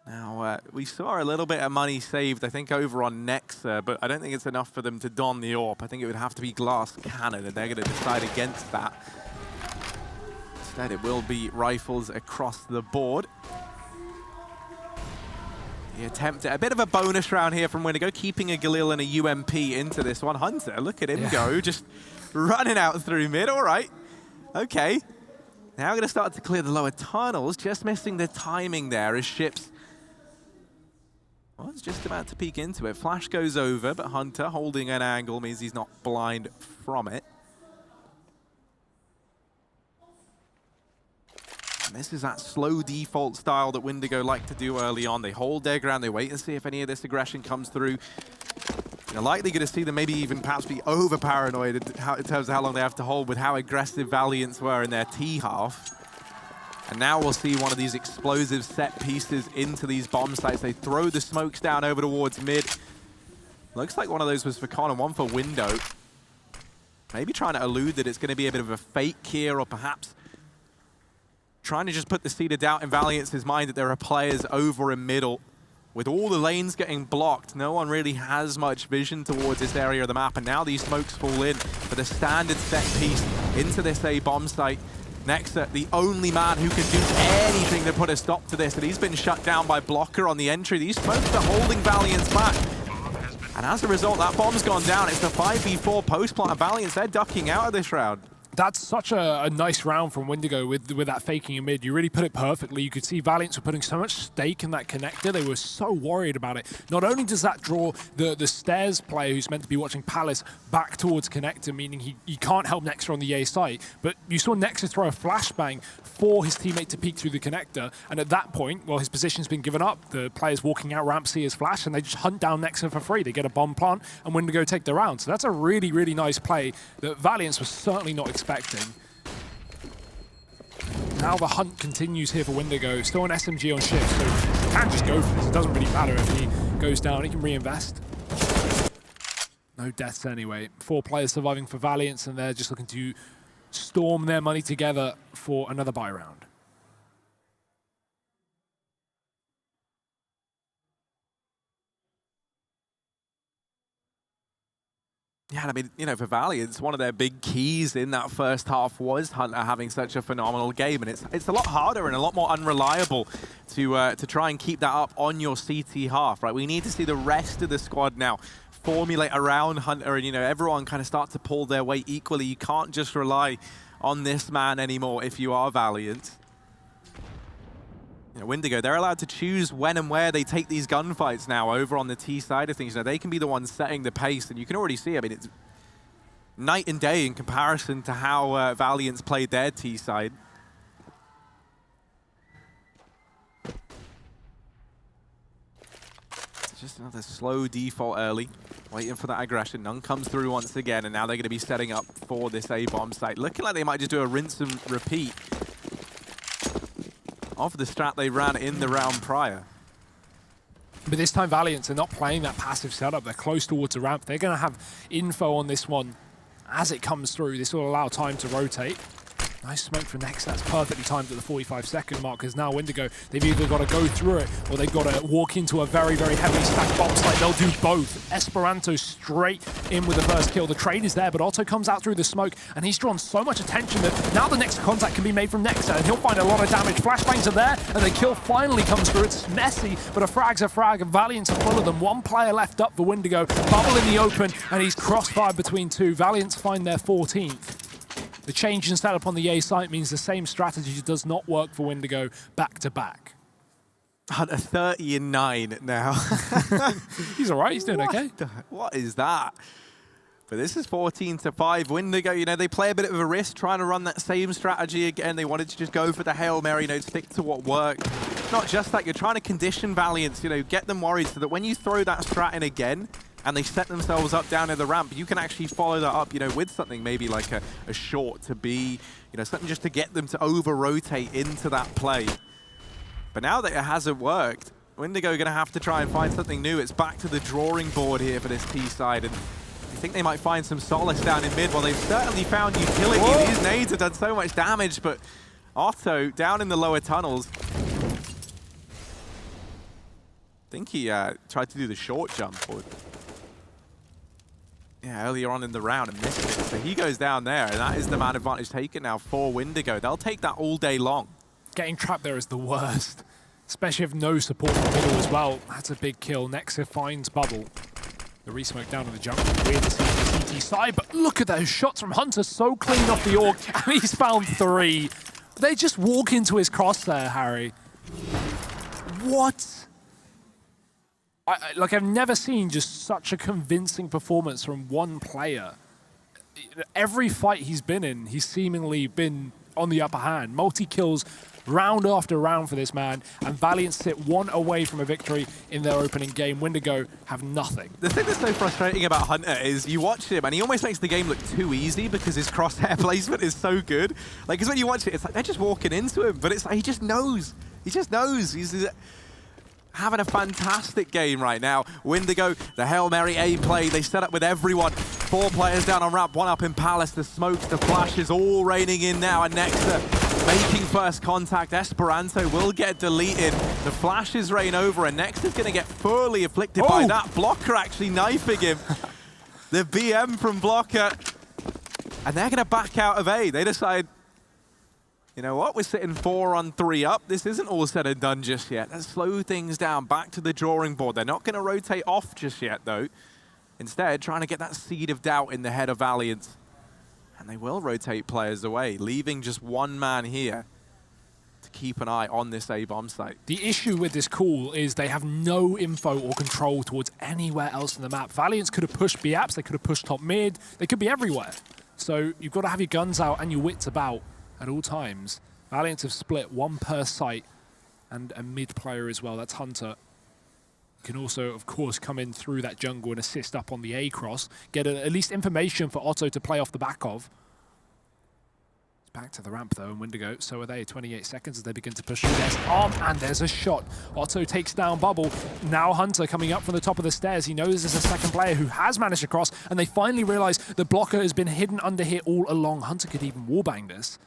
Speaker 6: Now, we saw a little bit of money saved, I think, over on Nexa, but I don't think it's enough for them to don the AWP. I think it would have to be glass cannon, and they're going to decide against that. Instead, it will be rifles across the board. He attempted a bit of a bonus round here from Windigo, keeping a Galil and a UMP into this one. Hunter, look at him go, just running out through mid. All right, okay. Now we're going to start to clear the lower tunnels, just missing the timing there as ships was just about to peek into it. Flash goes over, but Hunter holding an angle means he's not blind from it. And this is that slow default style that Windigo like to do early on. They hold their ground, they wait and see if any of this aggression comes through. You're likely going to see them maybe even perhaps be over-paranoid in terms of how long they have to hold with how aggressive Valiance were in their T half. And now we'll see one of these explosive set pieces into these bomb sites. They throw the smokes down over towards mid. Looks like one of those was for Con and one for Window. Maybe trying to allude that it's going to be a bit of a fake here, or perhaps trying to just put the seed of doubt in Valiance's mind that there are players over in middle. With all the lanes getting blocked, no one really has much vision towards this area of the map, and now these smokes fall in for the standard set piece into this A bomb site. Nexa, the only man who can do anything to put a stop to this, and he's been shut down by Blocker on the entry. These smokes are holding Valiance back. And as a result, that bomb's gone down. It's the 5v4 post-plant of Valiance. They're ducking out of this round.
Speaker 5: That's such a nice round from Windigo with that faking in mid. You really put it perfectly. You could see Valiance were putting so much stake in that connector. They were so worried about it. Not only does that draw the stairs player who's meant to be watching Palace back towards connector, meaning he can't help Nexa on the A site, but you saw Nexa throw a flashbang for his teammate to peek through the connector, and at that point, well, his position's been given up. The players walking out ramp see his flash, and they just hunt down Nexa for free. They get a bomb plant, and Windigo take the round. So that's a really, really nice play that Valiance was certainly not expecting. Now the hunt continues here for Windigo. Still an SMG on shift, so he can just go for this. It doesn't really matter if he goes down. He can reinvest. No deaths anyway. 4 players surviving for Valiance, and they're just looking to storm their money together for another buy round.
Speaker 6: Yeah, I mean, you know, for Valiance, one of their big keys in that first half was Hunter having such a phenomenal game, and it's a lot harder and a lot more unreliable to try and keep that up on your CT half, right? We need to see the rest of the squad now formulate around Hunter, and, you know, everyone kind of start to pull their weight equally. You can't just rely on this man anymore if you are Valiant. You know, Windigo, they're allowed to choose when and where they take these gunfights now over on the T side of things. You know, they can be the ones setting the pace, and you can already see, I mean, it's night and day in comparison to how Valiant's played their T side. It's just another slow default early, waiting for that aggression. None comes through once again, and now they're going to be setting up for this A-bomb site. Looking like they might just do a rinse and repeat of the strat they ran in the round prior.
Speaker 5: But this time Valiant are not playing that passive setup. They're close towards the ramp. They're going to have info on this one as it comes through. This will allow time to rotate. Nice smoke for Nex. That's perfectly timed at the 45-second mark, because now Windigo, they've either got to go through it or they've got to walk into a very, very heavily stacked bomb site. They'll do both. Esperanto straight in with the first kill. The trade is there, but Otto comes out through the smoke, and he's drawn so much attention that now the next contact can be made from Nexa, and he'll find a lot of damage. Flashbangs are there, and the kill finally comes through. It's messy, but a frag's a frag, and Valiance are full of them. One player left up for Windigo. Bubble in the open, and he's crossfired between two. Valiance find their 14th. The change in setup on the A site means the same strategy does not work for Windigo back to back.
Speaker 6: Hunter 30-9 now.
Speaker 5: He's all right. He's doing okay.
Speaker 6: What is that? But this is 14-5. Windigo, you know, they play a bit of a risk trying to run that same strategy again. They wanted to just go for the Hail Mary, you know, stick to what worked. Not just that, you're trying to condition Valiance, you know, get them worried so that when you throw that strat in again, and they set themselves up down in the ramp, you can actually follow that up, you know, with something maybe like a short to be, you know, something just to get them to over-rotate into that play. But now that it hasn't worked, Windigo are going to have to try and find something new. It's back to the drawing board here for this T side, and I think they might find some solace down in mid. Well, they've certainly found utility. Whoa. These nades have done so much damage, but Otto down in the lower tunnels. I think he tried to do the short jump, or earlier on in the round and missed it. So he goes down there, and that is the man advantage taken now for Windigo. They'll take that all day long. Getting trapped there is the worst, especially if no support from middle as well. That's a big kill. Nexa finds Bubble. The resmoke down in the jungle. Weird to see the CT side, but look at those shots from Hunter, so clean off the org, and he's found 3. They just walk into his crosshair, Harry. What? I've never seen just such a convincing performance from one player. Every fight he's been in, he's seemingly been on the upper hand. Multi-kills round after round for this man, and Valiant sit 1 away from a victory in their opening game. Windigo have nothing. The thing that's so frustrating about Hunter is you watch him and he almost makes the game look too easy because his crosshair placement is so good. Like, because when you watch it, it's like they're just walking into him, but it's like he just knows. He just knows. He's having a fantastic game right now. Windigo, the Hail Mary A play, they set up with everyone. 4 players down on ramp, 1 up in Palace. The smokes, the flashes, all raining in now. And Nexa making first contact. Esperanto will get deleted. The flashes rain over, and Nexa's going to get thoroughly afflicted by that. Blocker actually knifing him. The BM from Blocker. And they're going to back out of A. They decide, you know what, we're sitting 4 on 3 up. This isn't all said and done just yet. Let's slow things down, back to the drawing board. They're not going to rotate off just yet, though. Instead, trying to get that seed of doubt in the head of Valiance. And they will rotate players away, leaving just 1 man here to keep an eye on this A-bomb site. The issue with this call is they have no info or control towards anywhere else in the map. Valiance could have pushed B-apps, they could have pushed top mid, they could be everywhere. So you've got to have your guns out and your wits about at all times. Valiance have split 1 per site and a mid player as well. That's Hunter. Can also, of course, come in through that jungle and assist up on the A cross. Get at least information for Otto to play off the back of. It's back to the ramp though, and Windigo, so are they. 28 seconds as they begin to push through their arm, and there's a shot. Otto takes down Bubble. Now Hunter coming up from the top of the stairs. He knows there's a second player who has managed to cross, and they finally realize the blocker has been hidden under here all along. Hunter could even wallbang this.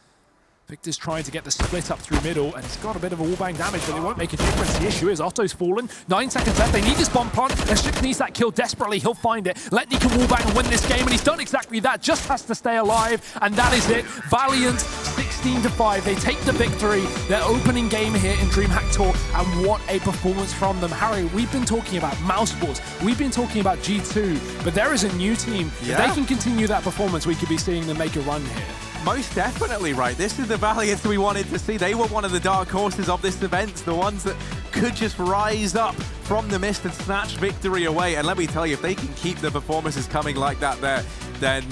Speaker 6: Victor's trying to get the split up through middle, and he's got a bit of a wallbang damage, but it won't make a difference. The issue is Otto's fallen. 9 seconds left. They need this bomb plant, and Shook needs that kill desperately. He'll find it. Letney can wallbang and win this game, and he's done exactly that. Just has to stay alive, and that is it. Valiant 16-5. They take the victory. Their opening game here in DreamHack Tour, and what a performance from them. Harry, we've been talking about Mousesports. We've been talking about G2, but there is a new team. Yeah. If they can continue that performance, we could be seeing them make a run here. Most definitely, right? This is the Valiance we wanted to see. They were one of the dark horses of this event, the ones that could just rise up from the mist and snatch victory away. And let me tell you, if they can keep the performances coming like that there, then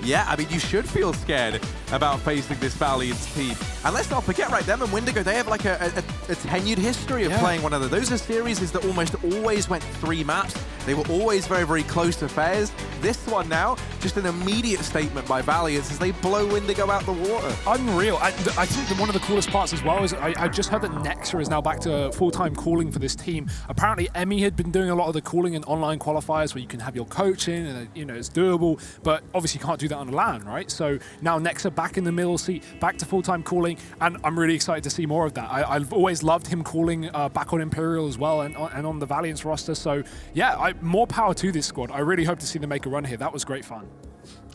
Speaker 6: yeah, I mean, you should feel scared about facing this Valiance team. And let's not forget, right, them and Windigo, they have like a tenured history of playing one another. Those are series that almost always went 3 maps. They were always very, very close affairs. This one now, just an immediate statement by Valiance as they blow Windigo out the water. Unreal. I think that one of the coolest parts as well is I just heard that Nexa is now back to full-time calling for this team. Apparently, Emmy had been doing a lot of the calling in online qualifiers where you can have your coach in and, you know, it's doable, but obviously you can't
Speaker 5: can't do that on LAN, right? So now Nexa back in the middle seat, back to full-time calling, and I'm really excited to see more of that. I've always loved him calling back on Imperial as well and on the Valiance roster. So yeah, more power to this squad. I really hope to see them make a run here. That was great fun.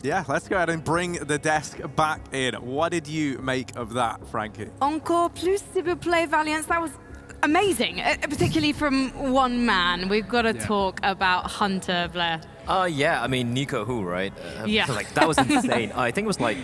Speaker 6: Yeah, let's go ahead and bring the desk back in. What did you make of that, Frankie?
Speaker 2: Encore plus, s'il vous plaît, Valiance. That was amazing, particularly from one man. We've got to talk about Hunter, Blair.
Speaker 3: Yeah, I mean, Nico who, right?
Speaker 2: Yeah.
Speaker 3: Like, that was insane. I think it was like,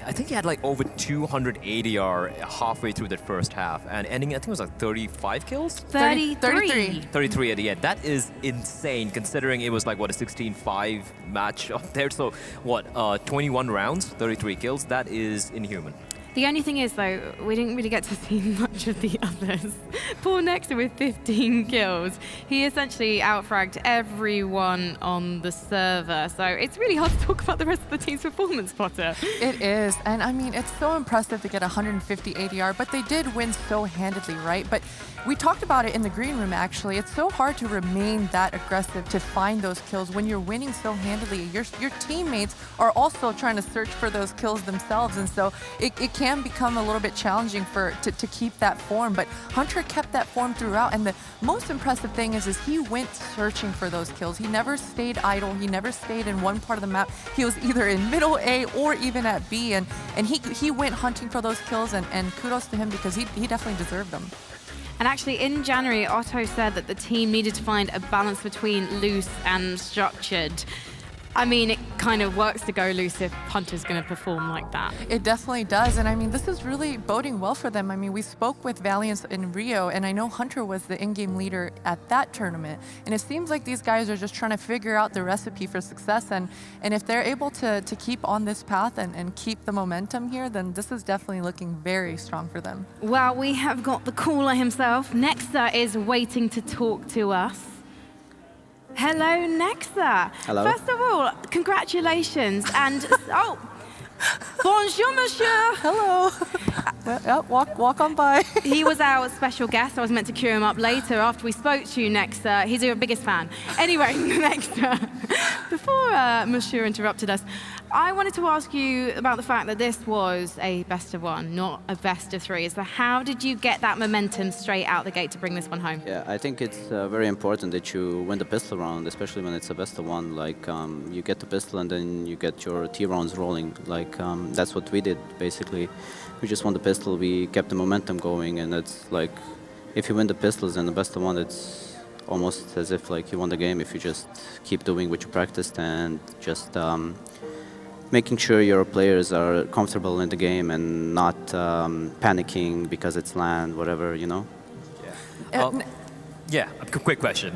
Speaker 3: I think he had like over 200 ADR halfway through that first half, and ending, I think it was like 35 kills?
Speaker 2: 33.
Speaker 3: 33 at the end. That is insane, considering it was like, what, a 16-5 match up there. So, what, 21 rounds, 33 kills? That is inhuman.
Speaker 2: The only thing is, though, we didn't really get to see much of the others. Poor Nexa with 15 kills. He essentially outfragged everyone on the server. So it's really hard to talk about the rest of the team's performance, Potter.
Speaker 4: It is. And I mean, it's so impressive to get 150 ADR, but they did win so handedly, right? But we talked about it in the green room, actually. It's so hard to remain that aggressive to find those kills when you're winning so handedly. Your teammates are also trying to search for those kills themselves. And so it can become a little bit challenging to keep that form. But Hunter kept that form throughout. And the most impressive thing is he went searching for those kills. He never stayed idle. He never stayed in one part of the map. He was either in middle A or even at B. And he went hunting for those kills. And kudos to him because he definitely deserved them.
Speaker 2: And actually, in January, Otto said that the team needed to find a balance between loose and structured. I mean, it kind of works to go loose if Hunter's going to perform like that.
Speaker 4: It definitely does. And I mean, this is really boding well for them. I mean, we spoke with Valiance in Rio, and I know Hunter was the in-game leader at that tournament. And it seems like these guys are just trying to figure out the recipe for success. And if they're able to keep on this path and keep the momentum here, then this is definitely looking very strong for them.
Speaker 2: Well, we have got the caller himself. Nexa is waiting to talk to us. Hello, Nexa.
Speaker 8: Hello.
Speaker 2: First of all, congratulations. And, oh, bonjour, monsieur.
Speaker 4: Hello. Walk on by.
Speaker 2: He was our special guest. I was meant to queue him up later after we spoke to you, Nexa. He's your biggest fan. Anyway, Nexa, before Monsieur interrupted us, I wanted to ask you about the fact that this was a best of one, not a best of three. So how did you get that momentum straight out the gate to bring this one home?
Speaker 8: Yeah, I think it's very important that you win the pistol round, especially when it's a best of one. Like, you get the pistol and then you get your T rounds rolling. Like, that's what we did, basically. We just won the pistol, we kept the momentum going, and it's like, if you win the pistols and the best of one, it's almost as if like you won the game if you just keep doing what you practiced and just making sure your players are comfortable in the game and not panicking because it's land, whatever, you know?
Speaker 3: Yeah, a quick question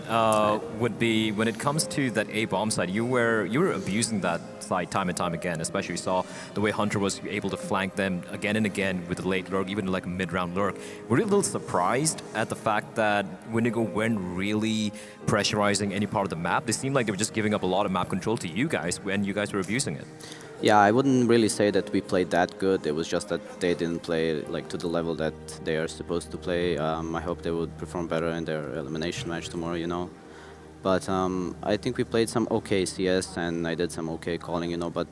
Speaker 3: would be, when it comes to that A bomb side, you were abusing that side time and time again. Especially we saw the way Hunter was able to flank them again and again with the late lurk, even like a mid-round lurk. Were you a little surprised at the fact that Windigo weren't really pressurizing any part of the map? They seemed like they were just giving up a lot of map control to you guys when you guys were abusing it.
Speaker 8: Yeah, I wouldn't really say that we played that good. It was just that they didn't play like to the level that they are supposed to play. I hope they would perform better in their elimination match tomorrow, you know. But I think we played some okay CS and I did some okay calling, you know. But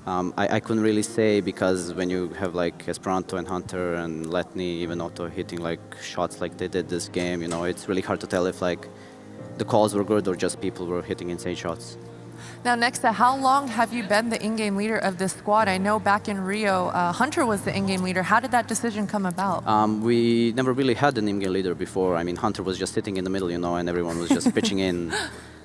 Speaker 8: I couldn't really say, because when you have like Esperanto and Hunter and Letney, even Otto hitting like shots like they did this game, you know, it's really hard to tell if like the calls were good or just people were hitting insane shots.
Speaker 4: Now, Nexa, how long have you been the in-game leader of this squad? I know back in Rio, Hunter was the in-game leader. How did that decision come about?
Speaker 8: We never really had an in-game leader before. I mean, Hunter was just sitting in the middle, you know, and everyone was just pitching in.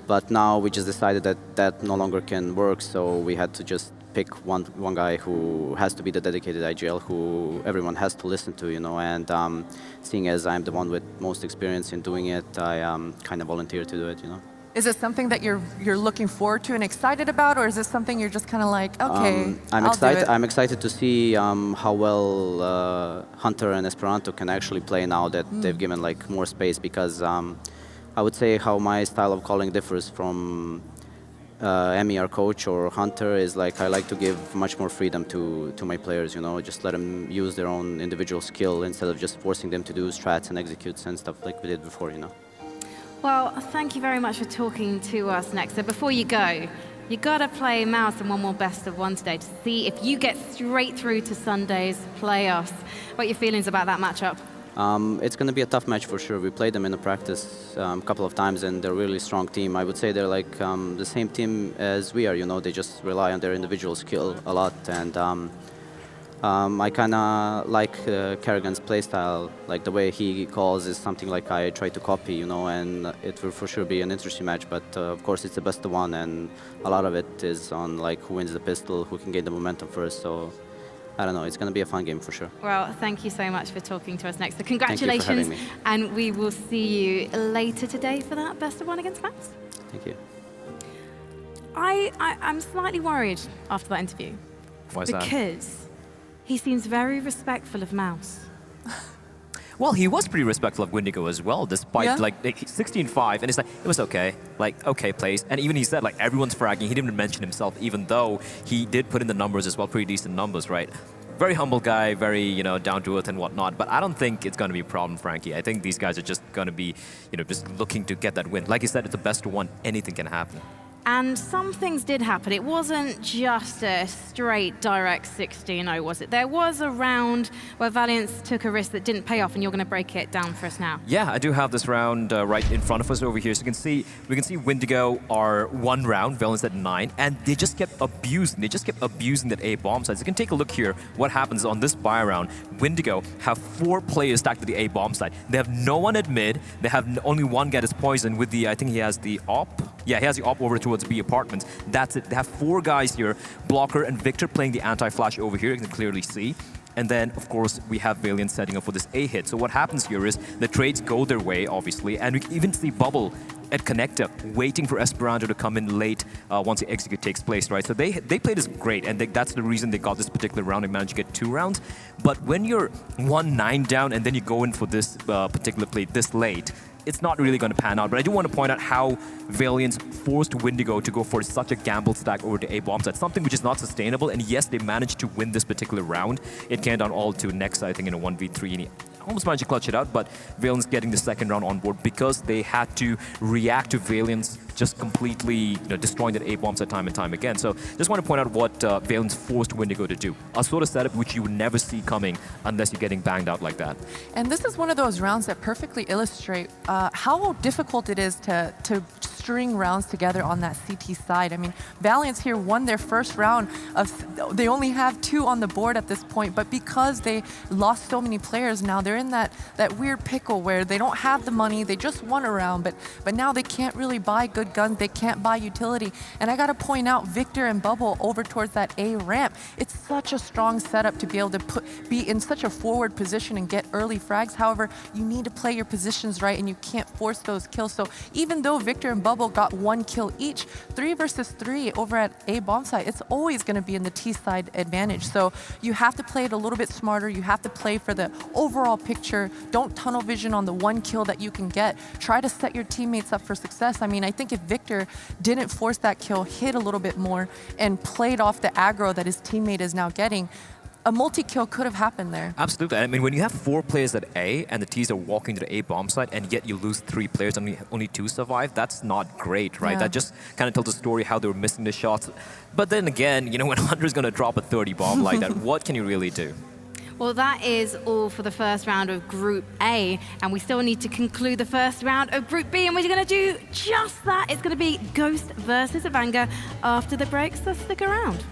Speaker 8: But now we just decided that that no longer can work, so we had to just pick one guy who has to be the dedicated IGL, who everyone has to listen to, you know. And seeing as I'm the one with most experience in doing it, I kind of volunteered to do it, you know.
Speaker 4: Is it something that you're looking forward to and excited about, or is this something you're just kind of like, okay, I'll do it?
Speaker 8: I'm excited to see how well Hunter and Esperanto can actually play now that they've given like more space, because I would say how my style of calling differs from Emmy, our coach, or Hunter, is like I like to give much more freedom to my players, you know, just let them use their own individual skill instead of just forcing them to do strats and executes and stuff like we did before, you know.
Speaker 2: Well, thank you very much for talking to us, Nexa. Before you go, You gotta play Mouse in one more best of one today to see if you get straight through to Sunday's playoffs. What are your feelings about that matchup?
Speaker 8: It's going to be a tough match for sure. We played them in the practice a couple of times, and they're a really strong team. I would say they're like the same team as we are. You know, they just rely on their individual skill a lot, and I kind of like Kerrigan's playstyle. Like the way he calls is something like I try to copy, you know, and it will for sure be an interesting match. But of course, it's the best of one, and a lot of it is on like who wins the pistol, who can gain the momentum first. So. I don't know, it's going to be a fun game for sure.
Speaker 2: Well, thank you so much for talking to us next. So
Speaker 8: Thank you for
Speaker 2: congratulations,
Speaker 8: having me.
Speaker 2: and we will see you later today for that best of one against Mouse.
Speaker 8: Thank you.
Speaker 2: I'm slightly worried after that interview.
Speaker 3: Why is that?
Speaker 2: Because he seems very respectful of Mouse.
Speaker 3: Well, he was pretty respectful of Windigo as well, despite like 16-5, and it's like, it was okay, like okay plays. And even he said like everyone's fragging, he didn't even mention himself, even though he did put in the numbers as well, pretty decent numbers, right? Very humble guy, very, you know, down to earth and whatnot, but I don't think it's going to be a problem, Frankie. I think these guys are just going to be, you know, just looking to get that win. Like you said, it's the best of one, anything can happen.
Speaker 2: And some things did happen. It wasn't just a straight direct 16-0, was it? There was a round where Valiance took a risk that didn't pay off, and you're going to break it down for us now.
Speaker 3: Yeah, I do have this round right in front of us over here. So we can see Windigo are one round, Valiance at 9, and they just kept abusing. They just kept abusing that A bomb site. So you can take a look here. What happens on this buy round? Windigo have 4 players stacked to the A bomb site. They have no one at mid. They have only one get his poison with the, I think he has the op. Yeah, he has the op over towards B apartments. That's it. They have 4 guys here. Blocker and Victor playing the anti-flash over here. You can clearly see. And then, of course, we have Valiance setting up for this A hit. So what happens here is the trades go their way, obviously. And we even see Bubble at Connector waiting for Esperanto to come in late once the execute takes place, right? So they played this great, and that's the reason they got this particular round and managed to get 2 rounds. But when you're 1-9 down and then you go in for this particular play this late, it's not really going to pan out. But I do want to point out how Valiance forced Windigo to go for such a gamble stack over to A bomb site, something which is not sustainable. And yes, they managed to win this particular round. It came down all to Nexa, I think, in a 1v3, and he almost managed to clutch it out, but Valiance getting the second round on board because they had to react to Valiance just completely destroying that A bombs at time and time again. So just want to point out what Valiance forced Windigo to do. A sort of setup which you would never see coming unless you're getting banged out like that.
Speaker 4: And this is one of those rounds that perfectly illustrate how difficult it is to string rounds together on that CT side. I mean, Valiance here won their first round they only have 2 on the board at this point, but because they lost so many players now, they're in that weird pickle where they don't have the money, they just won a round, but now they can't really buy good guns, they can't buy utility. And I gotta point out Victor and Bubble over towards that A ramp. It's such a strong setup to be able to be in such a forward position and get early frags. However, you need to play your positions right and you can't force those kills. So even though Victor and Bubble got 1 kill each, 3 versus 3 over at A bomb site, it's always going to be in the T side advantage. So you have to play it a little bit smarter. You have to play for the overall picture. Don't tunnel vision on the 1 kill that you can get. Try to set your teammates up for success. I mean, I think if Victor didn't force that kill, hit a little bit more, and played off the aggro that his teammate is now getting, a multi-kill could have happened there.
Speaker 3: Absolutely. I mean, when you have 4 players at A and the T's are walking to the A bomb site and yet you lose 3 players and only 2 survive, that's not great, right?
Speaker 4: Yeah.
Speaker 3: That just kind of tells the story how they were missing the shots. But then again, when Hunter's going to drop a 30 bomb like that, what can you really do?
Speaker 2: Well, that is all for the first round of Group A, and we still need to conclude the first round of Group B, and we're going to do just that. It's going to be Ghost versus Avanga after the break, so stick around.